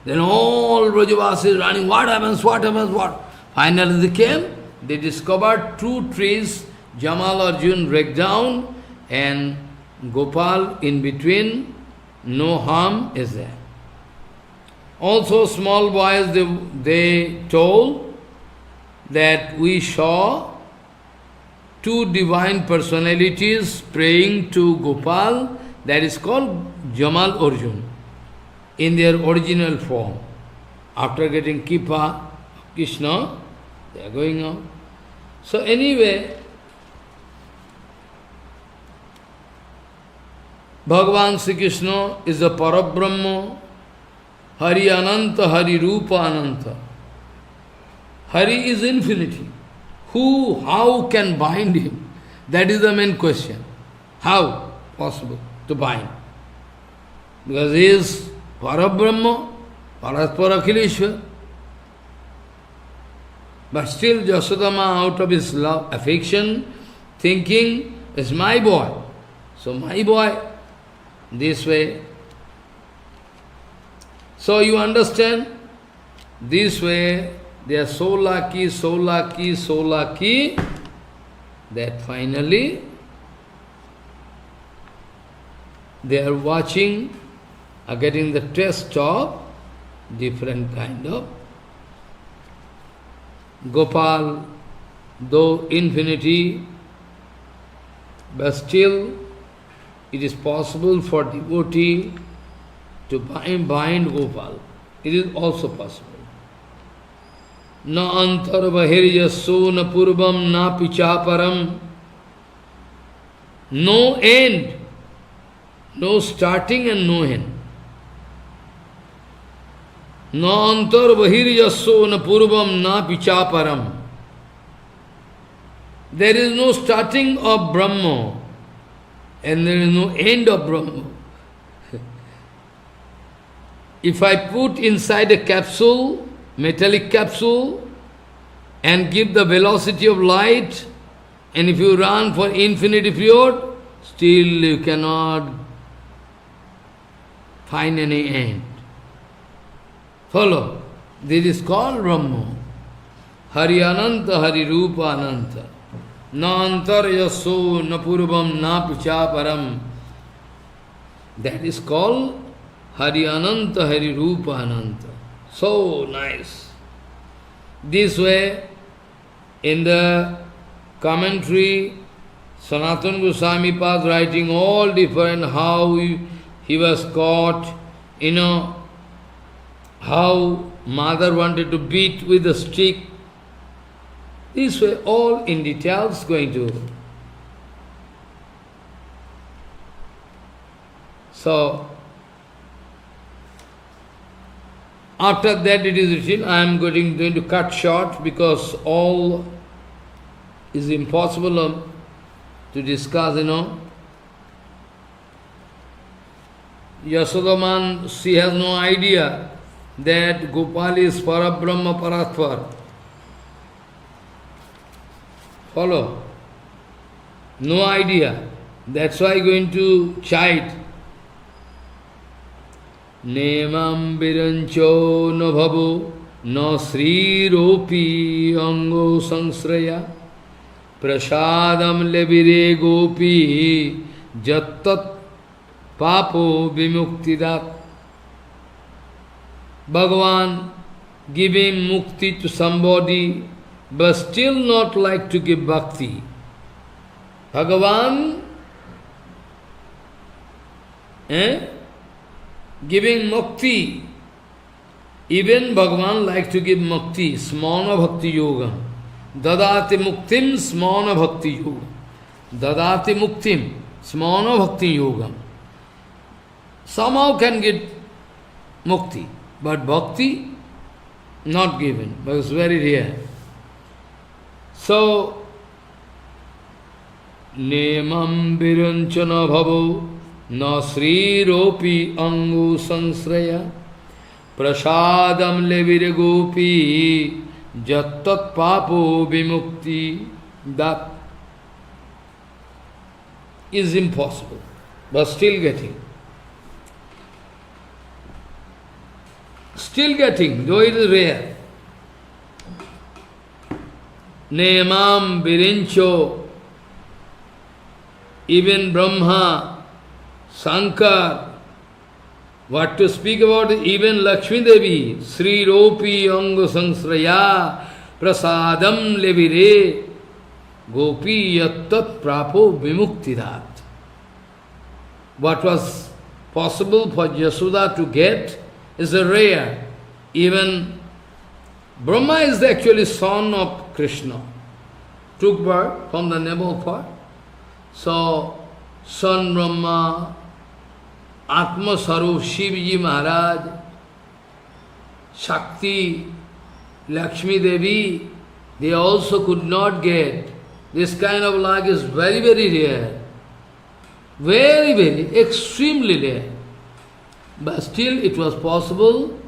Then all Brajavasis running, what happens, what? Finally they came, they discovered two trees, Jamal Arjun break down, and Gopal in between, no harm is there. Also small boys, they told that we saw two divine personalities praying to Gopal, that is called Jamal Arjun, in their original form. After getting Kippa, Krishna, they are going out. So anyway, Bhagavan Sri Krishna is a Parabrahma, Hari Ananta, Hari Rupa Ananta. Hari is infinity. How can bind him? That is the main question. How possible to bind? Because he is Parabrahma, Paraspara Akhileshwar. But still Jasodama, out of his love, affection, thinking, is my boy. So my boy, this way. So you understand? This way, they are so lucky, that finally they are watching, are getting the taste of different kind of Gopal, though infinity, but still it is possible for devotee to bind Gopal. It is also possible. Na antar bahiryaso na purvam na pichaparam. No end, no starting and no end. Na antar bahiryaso na purvam na pichaparam. There is no starting of Brahma and there is no end of Brahma. If I put inside a capsule, metallic capsule, and give the velocity of light, and if you run for infinity period, still you cannot find any end. Follow. This is called Brahma. Hari Ananta, Hari Rupa Ananta. Na antaryaso, na purvam, na pichaparam. That is called Hari Ananta, Hari Rupa Ananta. So nice. This way, in the commentary, Sanatana Goswami was writing all different, how he was caught, how mother wanted to beat with a stick. These were all in details going to. So, after that it is written, I am going to cut short because all is impossible to discuss, Yasodaman, she has no idea that Gopal is Parabrahma Paratvar. Follow? No idea. That's why going to chide. Nemam virancho no bhavo no sri ropi ango sangsraya prasadam lebire gopi jattat papo vimuktidat. Bhagavan giving mukti to somebody, but still not like to give bhakti. Bhagavan giving mukti. Even Bhagavan like to give mukti, smana bhakti yoga. Dadati muktim smana bhakti yoga. Dadati muktim smana bhakti yoga. Somehow can get mukti, but bhakti not given, but it's very rare. So, nemam viranchana bhavo na sri ropi angu sansraya prasadam levire gopi jattat papo vimukti. That is impossible, but still getting. Still getting, though it is rare. Nemam virincho, even Brahma, Shankar, what to speak about even Lakshmi Devi, Sri Ropi Anga Sangsraya, Prasadam Levire, Gopi Yattat Prapo Vimuktidat. What was possible for Yashoda to get is a rare. Even Brahma is the actually son of Krishna, took birth from the name of her. So, son Brahma, Atma Sarup Shivji Maharaj, Shakti, Lakshmi Devi, they also could not get. This kind of luck is very, very rare. Very, very, extremely rare. But still it was possible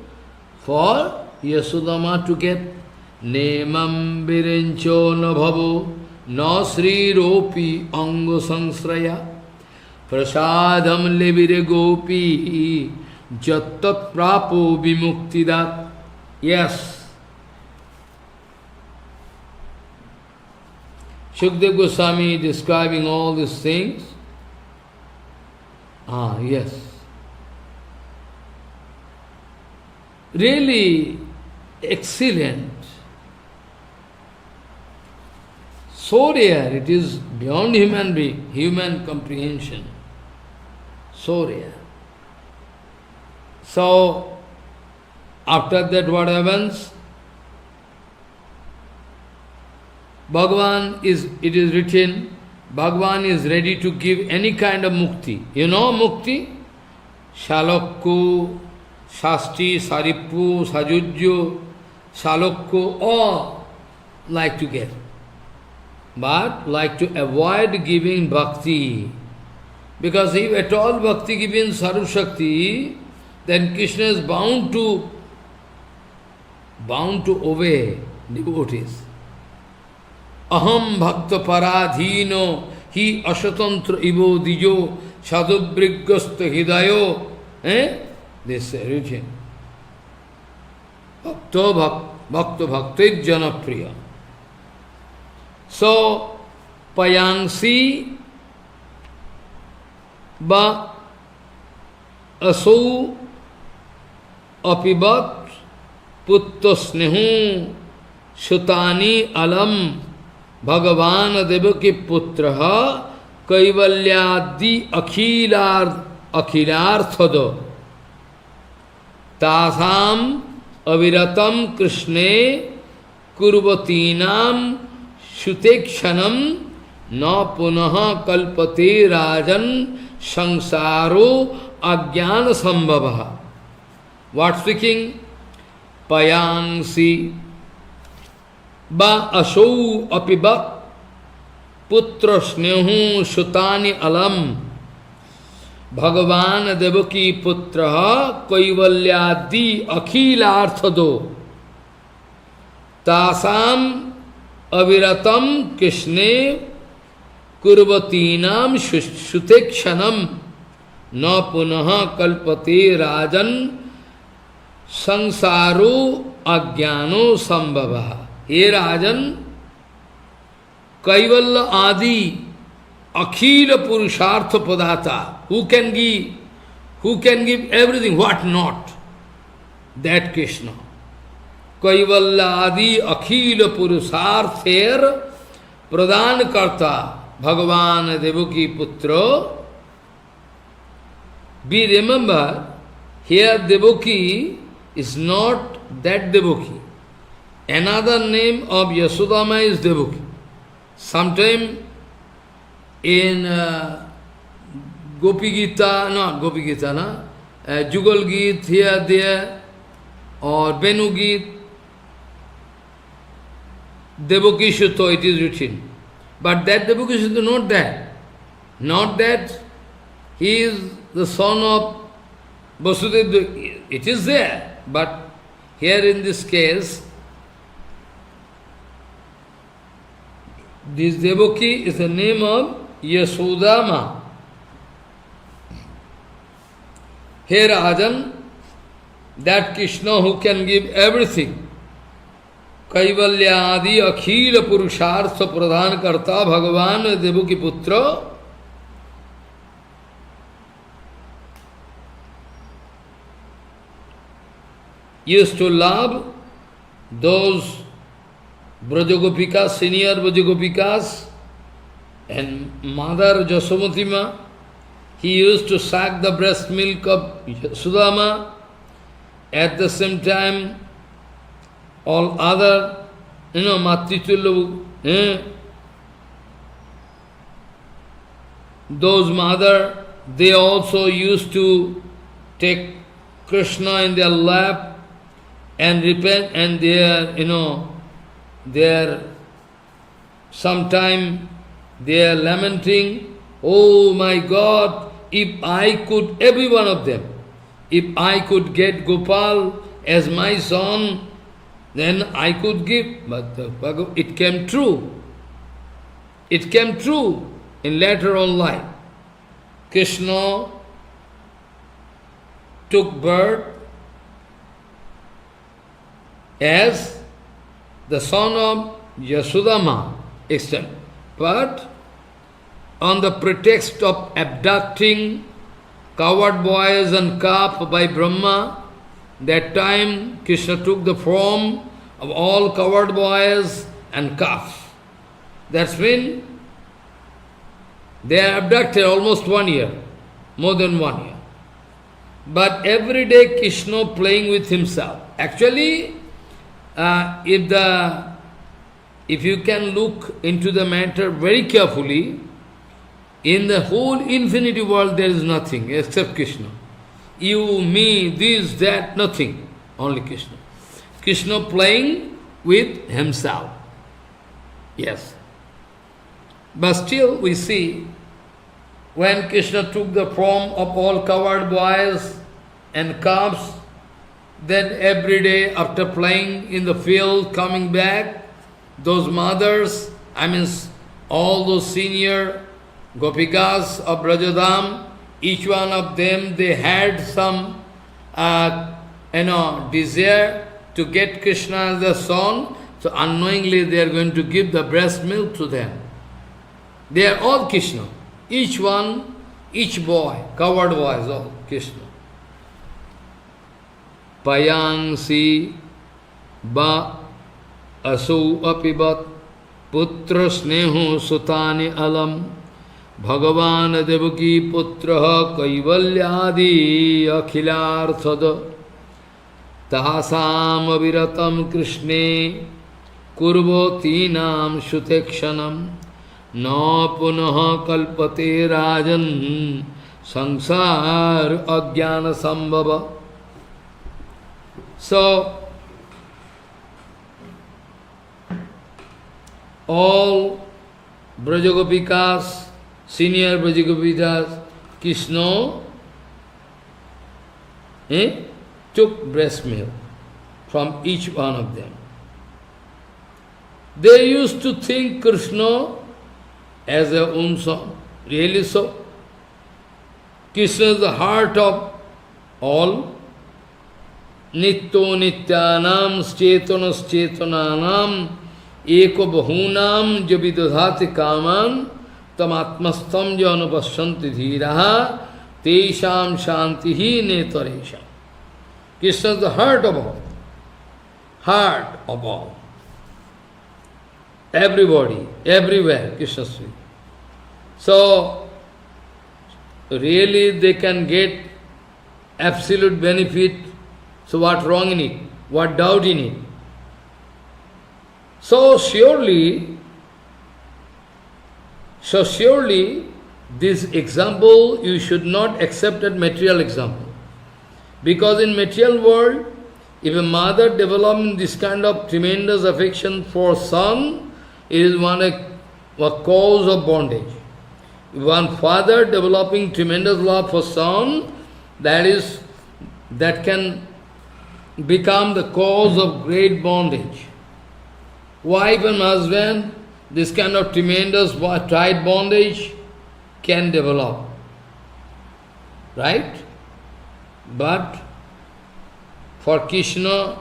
for Yasodama to get Nemam Virencho na bhavo na sri ropi ango sangsraya prasadam levire gopi jattat prapo vimuktidat. Yes. Shukdev Goswami describing all these things. Yes. Really excellent. So rare, it is beyond human comprehension. So rare. So, after that what happens? Bhagavan it is written, Bhagavan is ready to give any kind of mukti. You know mukti? Shalakku, Shasti, Sarippu, Sajujju, Shalakku, all like to get. But like to avoid giving bhakti. Because if at all bhakti given Sarup Shakti, then Krishna is bound to obey devotees. Aham bhakta paradhino hi ashatantra ivo dijo sadhubrigasta hidayo. This is written. Bhakta bhakti janapriya. So, payangsi ba asau apibat putta snehu shutani alam Bhagavan devaki putraha kaivalyadi akhilarthado tasam aviratam krishne kurvatinam shutekshanam na punaha kalpate rajan sangsaro ajnana sambhavaha. What speaking? Payangsi ba asau apibat putra snehu sutani alam Bhagavan Devaki putra kaivalyadi akhilarthado tasam aviratam krishne kurvatinam shutekshanam na punaha kalpate rajan sangsaro ajnano sambhavaha. He Rajan, Kaivalya Adi, Akhila Purushartha Padata, who can give everything, what not? That Krishna. Kaivalya Adi, Akhila Purusharther, Pradhan Karta, Bhagavan Devaki Putra. Be remember, here Devaki is not that Devaki. Another name of Yasodama is Devaki. Sometime in Gopi Gita, not Gopi Gita, no? Jugal Gita, here, there, or Benu Gita, Devaki Shuto, it is written. But that Devaki Shuto, not that. Not that he is the son of Vasudeva. It is there. But here in this case, this Devaki is the name of Yasodama. Here Rajan, that Krishna who can give everything, Kaivalya Adi Akhila Purushartha Pradhan Karta Bhagavan Devaki Putra, used to love those Brajagopikas, senior Brajagopikas, and Mother Jasomatima. He used to suck the breast milk of Sudama. At the same time, all other, Matritulu, those mother, they also used to take Krishna in their lap and repent, and sometime they are lamenting, oh my God, if I could, every one of them, if I could get Gopal as my son, then I could give. But it came true. It came true in later on life. Krishna took birth as the son of Yasodama, but on the pretext of abducting coward boys and calf by Brahma, that time Krishna took the form of all coward boys and calf. That's when they are abducted almost 1 year, more than 1 year. But every day Krishna playing with himself. Actually, if you can look into the matter very carefully, in the whole infinity world there is nothing except Krishna. You, me, this, that, nothing. Only Krishna. Krishna playing with himself. Yes. But still we see, when Krishna took the form of all coward boys and calves, then every day after playing in the field, coming back, those mothers, all those senior Gopikas of Brajadam, each one of them, they had some, desire to get Krishna as their son, so unknowingly they are going to give the breast milk to them. They are all Krishna. Each one, each boy, coward boy is all Krishna. Payangsi ba asu apibat putra snehu sutani alam Bhagavan Devaki putra kaivalyadi akhilarthada Tahasam aviratam Krishne kurvotinam shutekshanam na punaha kalpate rajan sangsar ajnana sambhava. So, all Brajagopikas, senior Brajagopikas, Krishna took breast milk from each one of them. They used to think Krishna as their own son. Really so? Krishna is the heart of all. Nitto nityanam chetanas chetananam eko bahunam javidadhati kaman tam atmastam janupasyanti dhiraha tesham shantihi netaresham. Krishna is the heart of all. Heart of all. Everybody, everywhere, Krishna is. So, really they can get absolute benefit. So what wrong in it? What doubt in it? So surely, this example you should not accept as material example. Because in material world, if a mother developing this kind of tremendous affection for son, it is a cause of bondage. One father developing tremendous love for son, that can become the cause of great bondage. Wife and husband, this kind of tremendous tight bondage can develop. Right? But for Krishna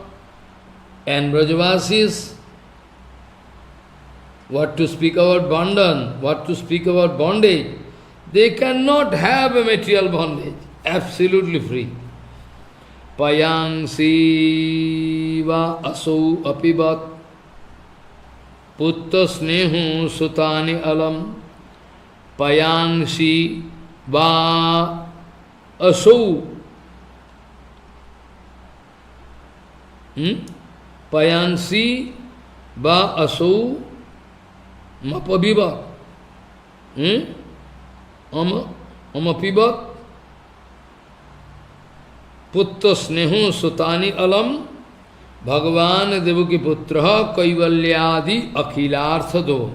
and Brajavasis, what to speak about bandhan, what to speak about bondage, they cannot have a material bondage, absolutely free. Payangsi va asau apibat putta snehu sutani alam Payangsi va asau Payangsi va asau mapabibat amapibat Putta snehu sutani alam Bhagavan Devaki putraha kaivalyadi akhilarthado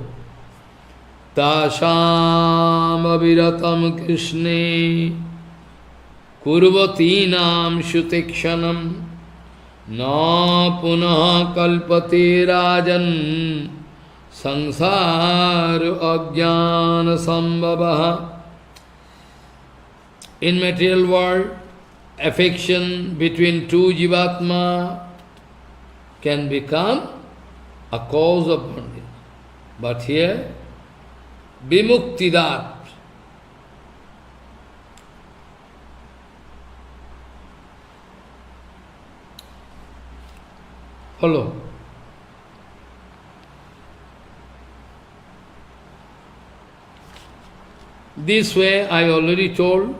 Tasham aviratam Krishne kurvatinam shutekshanam na punah kalpate rajan sansar ajnana sambhava. In material world, affection between two jivatma can become a cause of bondage. But here, vimuktidat. Follow. This way I already told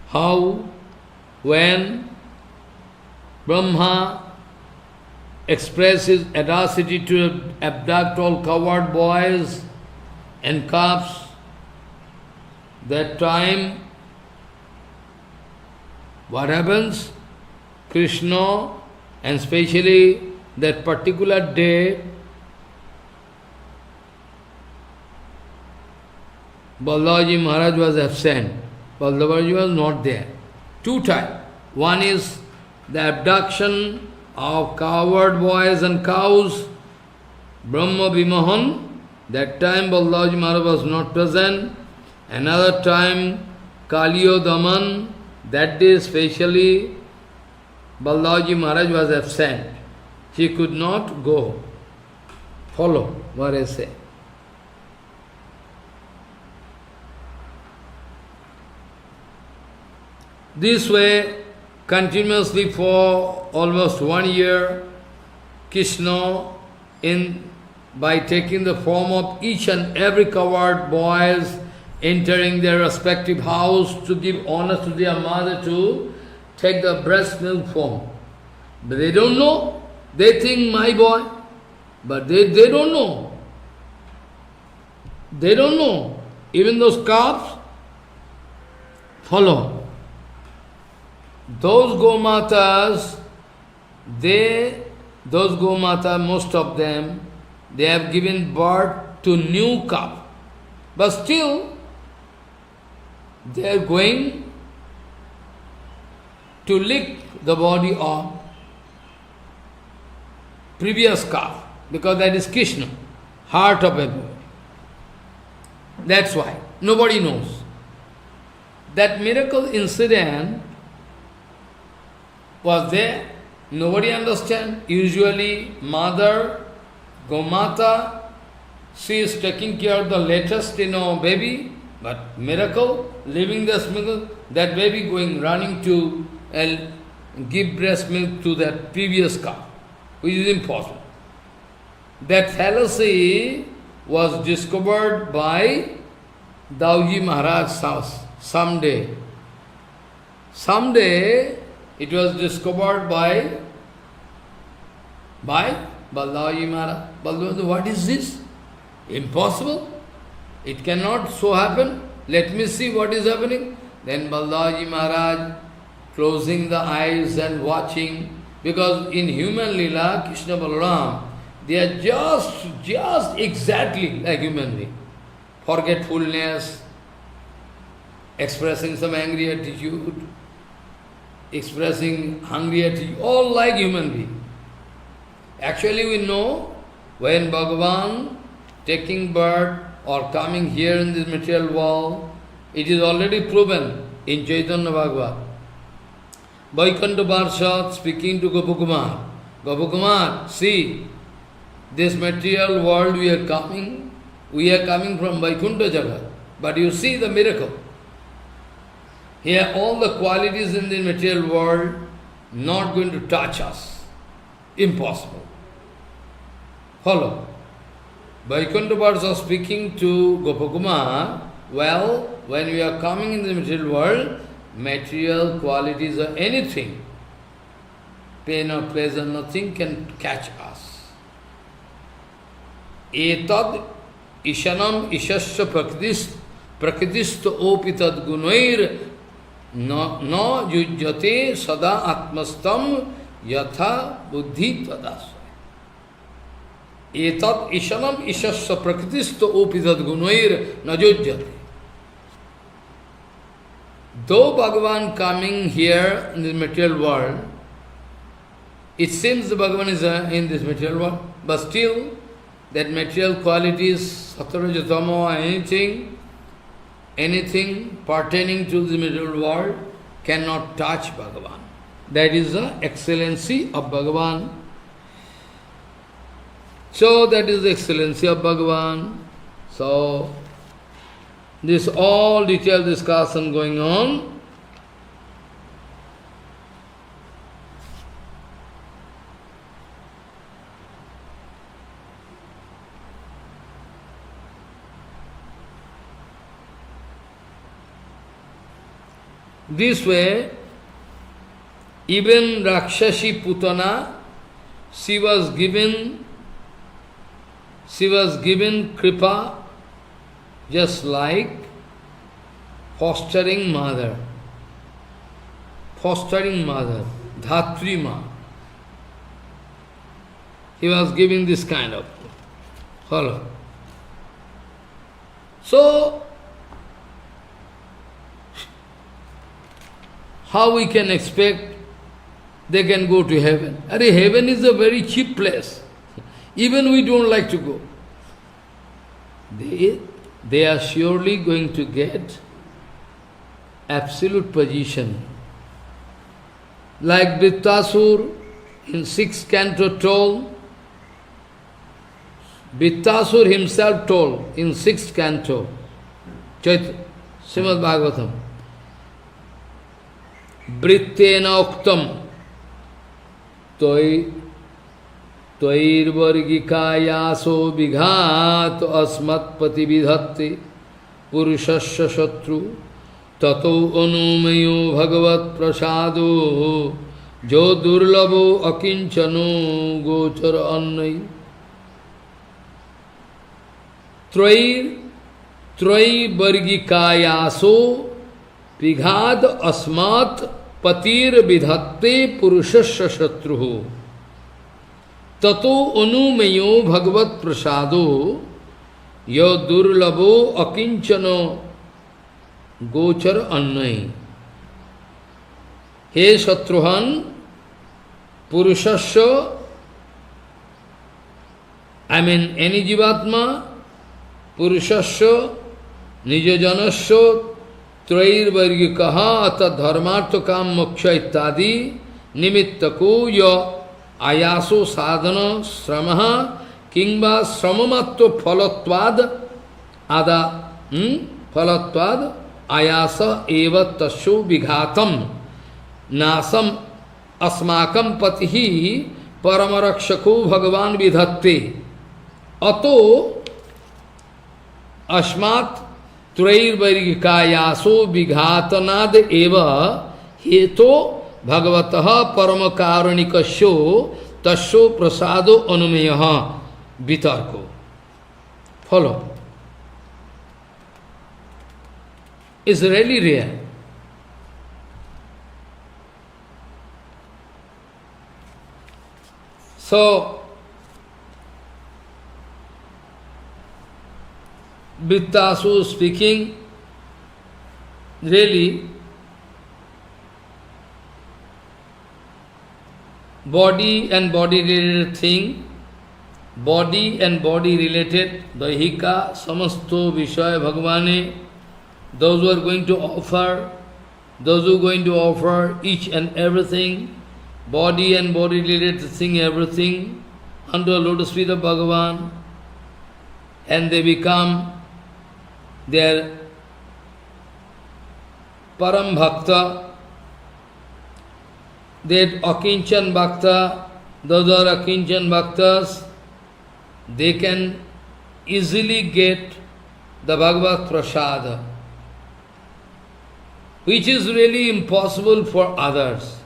how when Brahma expresses audacity to abduct all coward boys and calves, that time, what happens? Krishna, and especially that particular day, Balaji Maharaj was absent. Balaji was not there. Two types. One is the abduction of coward boys and cows, Brahma Vimahan. That time Balaji Maharaj was not present. Another time Kaliyo Daman. That day especially Balaji Maharaj was absent. He could not go. Follow what I say. This way, continuously for almost 1 year, Krishna, by taking the form of each and every coward boys, entering their respective house to give honor to their mother to take the breast milk form. But they don't know. They think my boy. But they don't know. They don't know. Even those calves follow. Those Gomatas, those Gomata, most of them, they have given birth to new calf. But still, they are going to lick the body of previous calf, because that is Krishna, heart of everyone. That's why. Nobody knows. That miracle incident was there. Nobody understands. Usually, mother, Gomata, she is taking care of the latest, baby. But miracle, living this miracle, that baby going, running to and give breast milk to that previous calf, which is impossible. That fallacy was discovered by Dauji Maharaj's house someday. Someday it was discovered by Baldaji Maharaj. Baldaji, what is this? Impossible. It cannot so happen. Let me see what is happening. Then Baldaji Maharaj closing the eyes and watching, because in human Leela, Krishna Balaram, they are just exactly like human being. Forgetfulness, expressing some angry attitude, expressing hungry attitude, all like human being. Actually we know, when Bhagavan taking birth or coming here in this material world, it is already proven in Chaitanya Bhagavat. Vaikuntha Parshad speaking to Gopakumar, Gopakumar, see, this material world we are coming from Vaikuntha Jagat, but you see the miracle. Here all the qualities in the material world not going to touch us. Impossible. Follow. Vaikuntha Parshad speaking to Gopakumar, well, when we are coming in the material world, material qualities or anything, pain or pleasure, nothing can catch us. Etad ishanam ishasya prakritista opitad gunair na yujyate sada atmastam yatha buddhi tadasya. Etad ishanam ishasya prakritista opitad gunair na yujyate. Though Bhagavan coming here in this material world, it seems the Bhagavan is in this material world, but still that material qualities, sattva-rajatama, anything pertaining to the material world cannot touch Bhagavan. That is the excellency of Bhagavan. So that is the excellency of Bhagavan. So this all detailed discussion going on. This way, even Rakshasi Putana, she was given kripa just like fostering mother, Dhatri Ma. He was giving this kind of follow. So, how we can expect they can go to heaven? Heaven is a very cheap place. Even we don't like to go. They are surely going to get absolute position. Like Vittasur in 6th canto told, Vittasur himself told in 6th canto, Srimad Bhagavatam, Brittena Oktam Tvairvargikayaso Bighat Asmat Pati Vidhatti Purushasya Shatru Tato Anumayo Bhagavat Prasado jo durlabo akinchano gochar annai Trai vargikayaso Brihad asmat patir vidhatte purushasya shatruho Tato anumeyo bhagavat prasado yo durlabo akinchano gochar annai He Shatruhan Purushasya any Jivatma Purushasya Nijajanasya Trair Vargikaha Ata Dharmartha Kam Moksha Ittadi Nimittako Ya Ayaso Sadhana Sramaha Kingba Sramamatto Phalatvad Ada Phalatvad Ayasa Eva Tasho Vighatam Nasam Asmakam Patihi Paramarakshako Bhagavan Vidhatte Ato Ashmat Trair Vargikayaso Vighatanad Eva Heto Bhagavataha Paramakaronikasyo Tasyo Prasado Anumeyaha Vitarko. Follow. It's really rare. So, Vittasu speaking, really, body and body related thing, body and body related, Daihika, Samasto, Vishaya, Bhagavane, those who are going to offer, each and everything, body and body related thing, everything, under the lotus feet of Bhagavan, and they become their Param Bhakta, that Akinchan Bhakta, those are Akinchan Bhaktas, they can easily get the Bhagavat Prasada, which is really impossible for others.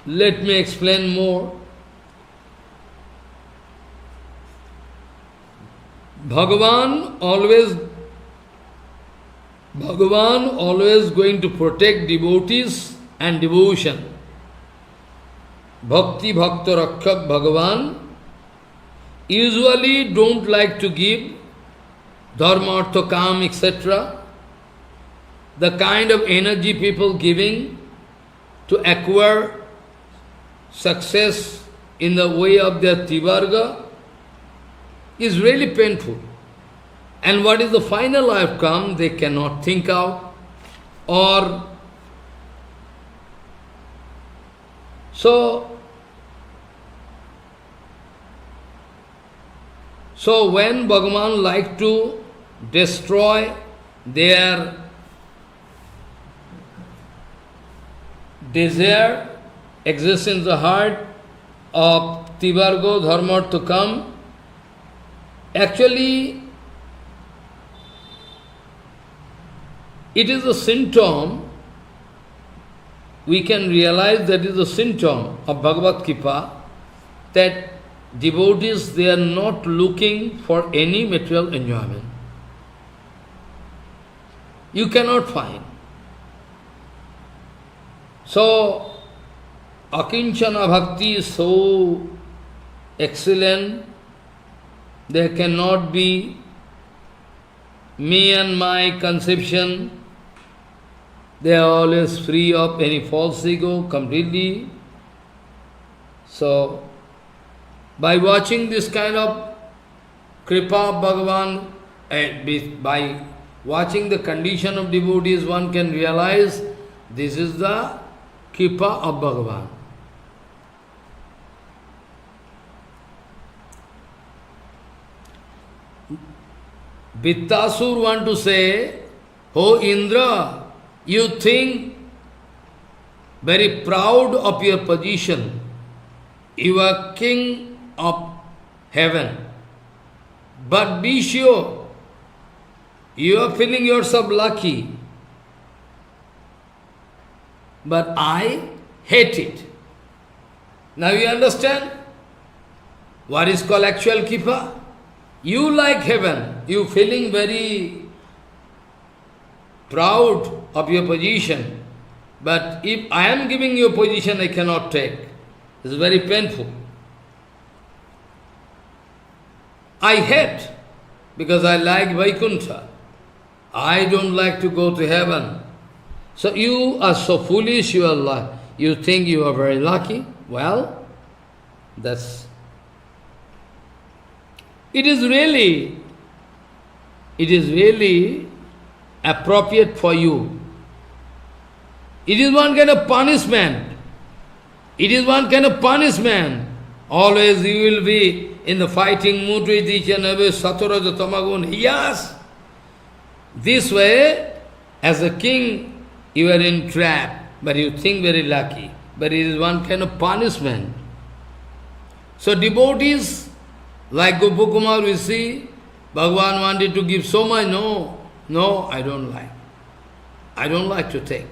Let me explain more. Bhagavan always going to protect devotees and devotion. Bhakti Bhakta Rakshak Bhagavan usually don't like to give dharma, artha, kam, etc. The kind of energy people giving to acquire success in the way of their Tivarga is really painful. And what is the final outcome, they cannot think out. Or so when Bhagavan like to destroy their desire, exists in the heart of Tivargo, Dharma to come, actually it is a symptom, we can realize that is a symptom of Bhagavat Kripa, that devotees, they are not looking for any material enjoyment. You cannot find. So, Akinchana Bhakti is so excellent, there cannot be me and my conception. They are always free of any false ego, completely. So, by watching this kind of Kripa of Bhagavan, by watching the condition of devotees, one can realize this is the Kripa of Bhagavan. Vittasur want to say, "Oh Indra, you think very proud of your position. You are king of heaven. But be sure, you are feeling yourself lucky. but I hate it. Now you understand what is called actual kripa? You like heaven, you feeling very proud of your position, but if I am giving you a position I cannot take, it's very painful. I hate, because I like Vaikuntha. I don't like to go to heaven. So you are so foolish, you think you are very lucky. Well, it is really appropriate for you. It is one kind of punishment. It is one kind of punishment. Always you will be in the fighting mood with each and every Saturaja Tamagun. Yes! This way, as a king, you are in trap, but you think very lucky. But it is one kind of punishment. So devotees, like Gopakumar, we see, Bhagavan wanted to give so much. No, I don't like. I don't like to take.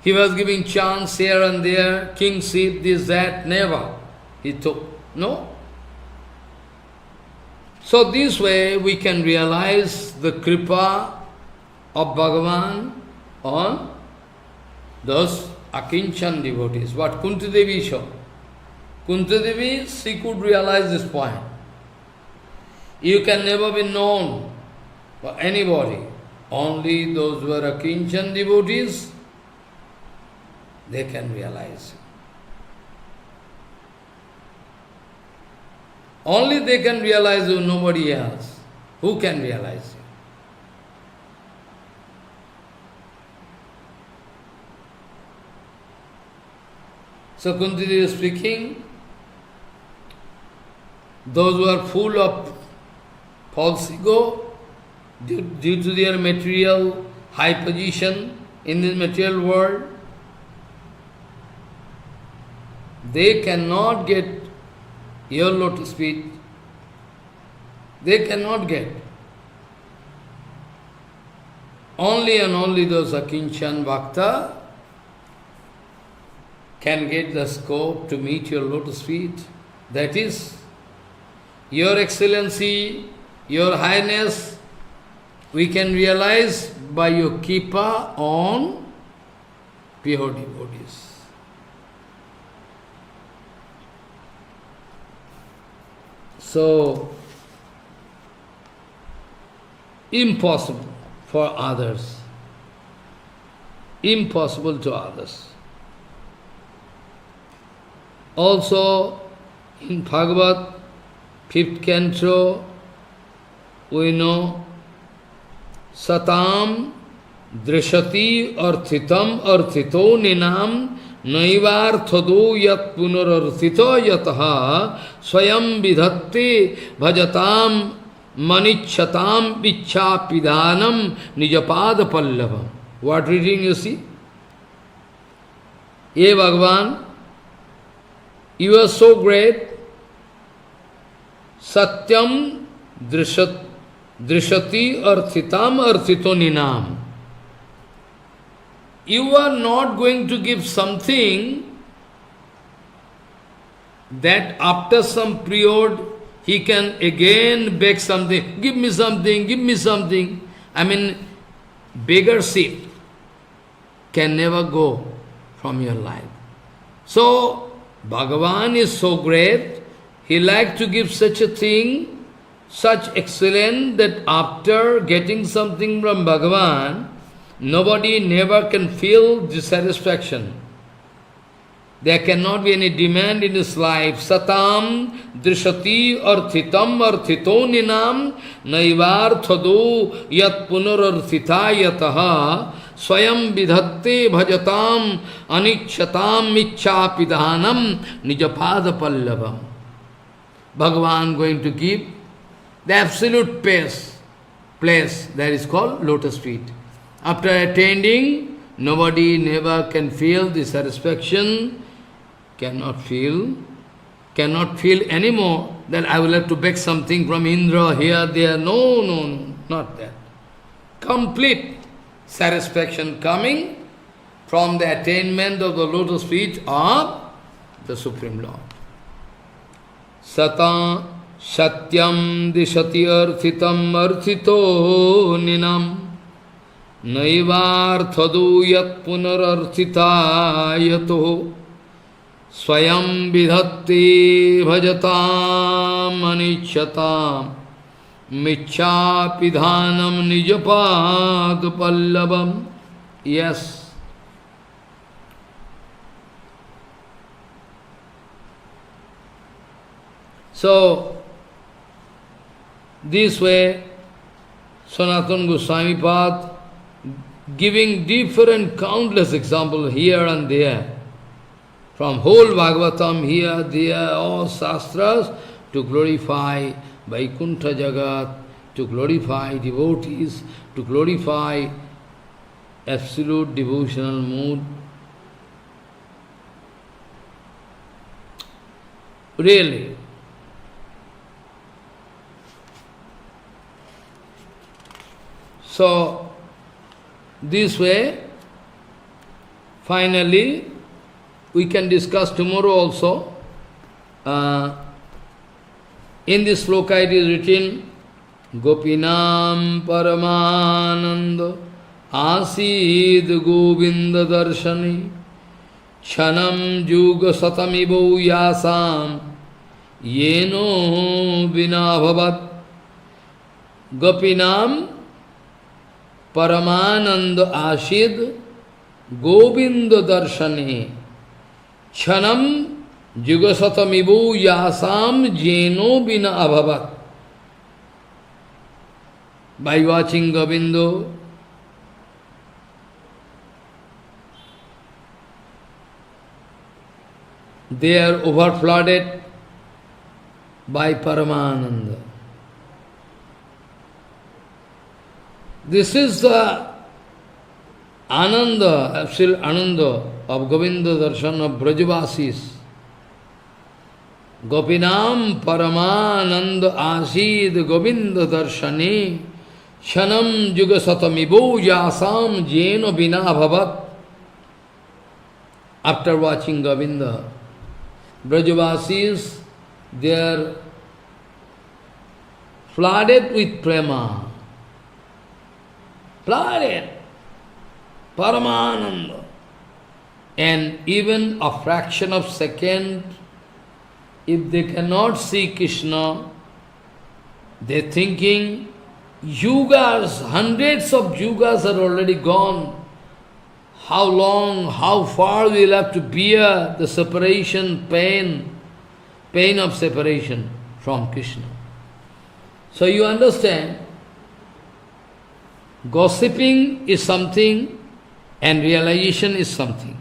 He was giving chance here and there, kingship, this, that, never. He took. No. So this way we can realize the kripa of Bhagavan on those Akinchan devotees. What Kunti Devi showed. Kunti Devi, she could realize this point. You can never be known for anybody. Only those who are Akinchan devotees, they can realize. Only they can realize you, nobody else. Who can realize you? So Kunti Devi is speaking, those who are full of false ego, due to their material high position in this material world, they cannot get your lotus feet. They cannot get. Only and only those Akinchan Bhakta can get the scope to meet your lotus feet. That is, Your Excellency, Your Highness, we can realize by your kripa on pure devotees. So, impossible for others. Impossible to others. Also, in Bhagavat, 5th canto, we know, Satam drishati arthitam arthito ninam naivarthado yat punararthito yataha swayam vidhatti bhajatam manichchatam vichapidhanam nijapada pallavam. What reading you see? Ye Bhagavan, you are so great. Satyam drishati arthitam arthito ninam. You are not going to give something that after some period he can again beg something. Give me something, give me something. I mean, beggarship can never go from your life. So, Bhagavan is so great, he likes to give such a thing, such excellent, that after getting something from Bhagavan, nobody never can feel dissatisfaction. There cannot be any demand in his life. Satam drishati arthitam arthito ninam naivarthado yat punararthita yataha swayam vidhatte bhajatam anichchatam michchapidhanam nijapada pallavam. Bhagavan going to give the absolute place that is called lotus feet. After attending, nobody never can feel the satisfaction, cannot feel anymore that I will have to beg something from Indra here, there. No, not that. Complete satisfaction coming from the attainment of the lotus feet of the Supreme Lord. Sata Satyam Dishati Arthitam Arthito Ninam Naivarthadu Yat Punararthita Yato Swayam Vidhatti Bhajatam Anichatam Michcha Pidhanam Nijapad Pallavam. Yes. So, this way, Sanatana Goswami Path giving different countless examples here and there, from whole Bhagavatam, here, there, all Shastras, to glorify Vaikuntha Jagat, to glorify devotees, to glorify absolute devotional mood. Really. So, this way, finally, we can discuss tomorrow also. In this sloka it is written, Gopinam Paramananda Asid Govinda Darshani Chanam Juga Satamibo Yasam Yeno Vina Bhavat. Gopinam Paramananda Ashid Govinda Darshani Chanam Jugasatamibu Yasam Jeno Bina Abhavat. By watching Govinda, they are overflooded by Paramananda. This is the Ananda, absolute Ananda of Govinda Darshan of Brajavasis. Gopinam Paramananda Asid Govinda Darshani Shanam Jugasatamibo Yasam Jeno Bina Bhavat. After watching Govinda, Brajavasis, they are flooded with prema. Flooded. Paramananda. And even a fraction of second, if they cannot see Krishna, they are thinking, yugas, hundreds of yugas are already gone. How long, how far we will have to bear the separation pain of separation from Krishna. So you understand, gossiping is something and realization is something.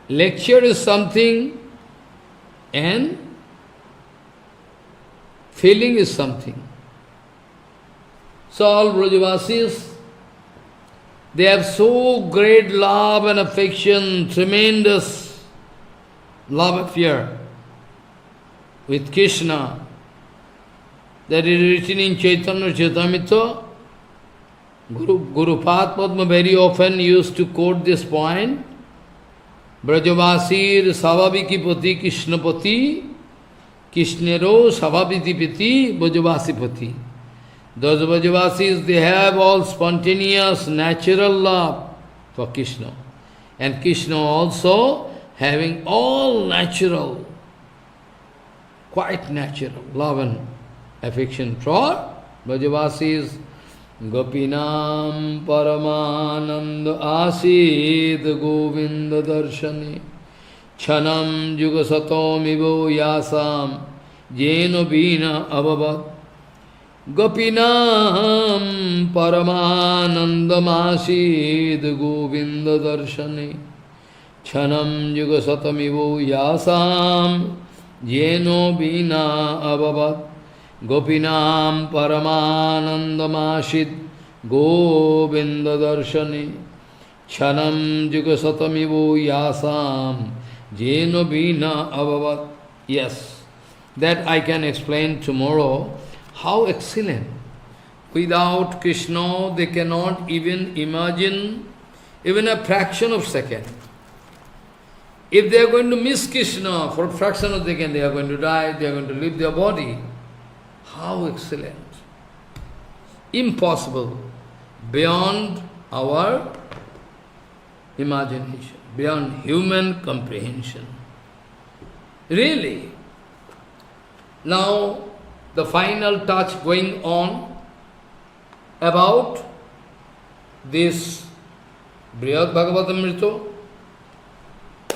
Lecture is something and feeling is something. So all Brajavasis, they have so great love and affection, tremendous love affair with Krishna, that is written in Chaitanya Chaitamrita. Guru Padma very often used to quote this point. Brajavasir Savabhiki Pati Krishnapati Krishnero Savabhiti Pati Brajavasipati. Those Brajavasis, they have all spontaneous, natural love for Krishna. And Krishna also having all natural, quite natural love and affection for Brajavasis. Gopinam Paramananda Asid Govinda Darshani Chanam Jugasatomivo Yasam Jeno Bina Abhavat. Gopinam Paramananda Asid Govinda Darshani Chanam Jugasatamivo Yasam Jeno Bina Abhavat. Gopinam Paramanandamashid Govinda Darshani Chanam Jugasatamivo Yasam Jeno Bina Abhavat. Yes, that I can explain tomorrow. How excellent. Without Krishna, they cannot even imagine even a fraction of second. If they are going to miss Krishna for a fraction of a second, they are going to die, they are going to leave their body. How excellent! Impossible, beyond our imagination, beyond human comprehension. Really. Now, the final touch going on about this Brihad Bhagavatamrita.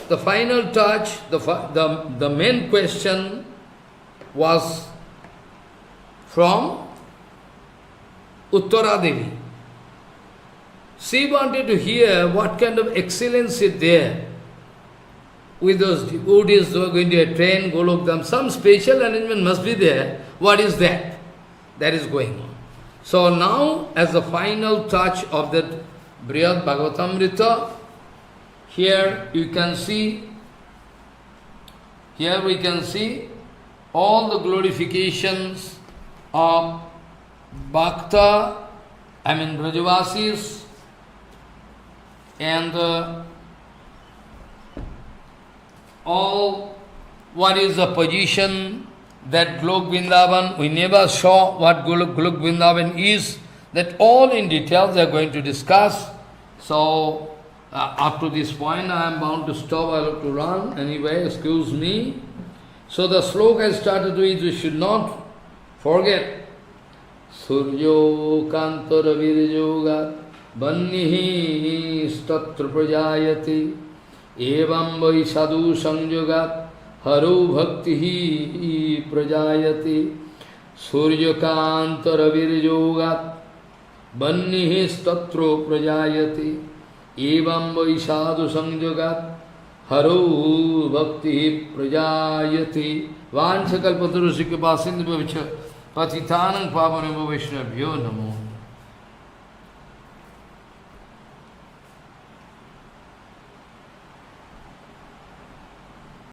The final touch, the main question was from Uttara Devi. She wanted to hear what kind of excellence is there with those devotees who are going to attain Golokdham. Some special arrangement must be there. What is that? That is going on. So now, as the final touch of that Brihad Bhagavatamrita, here we can see all the glorifications of Bhakta, Brajavasis, and all what is the position that Golok Vrindavan, we never saw what Golok Vrindavan is, that all in detail they are going to discuss. So, up to this point I am bound to stop, I have to run. Anyway, excuse me. So the sloka I started with, we should not forget. Suryo kantora viryoga bannihi statra prajayati evam vai sadhu sanyogat haro bhaktihi prajayati Suryo kantora viryoga bannihi statra prajayati evam vai sadhu sanyogat haro bhakti prajayati vanchakalpatarusya kripasindu bhavicha patitanam pavanam vaishnavyo namo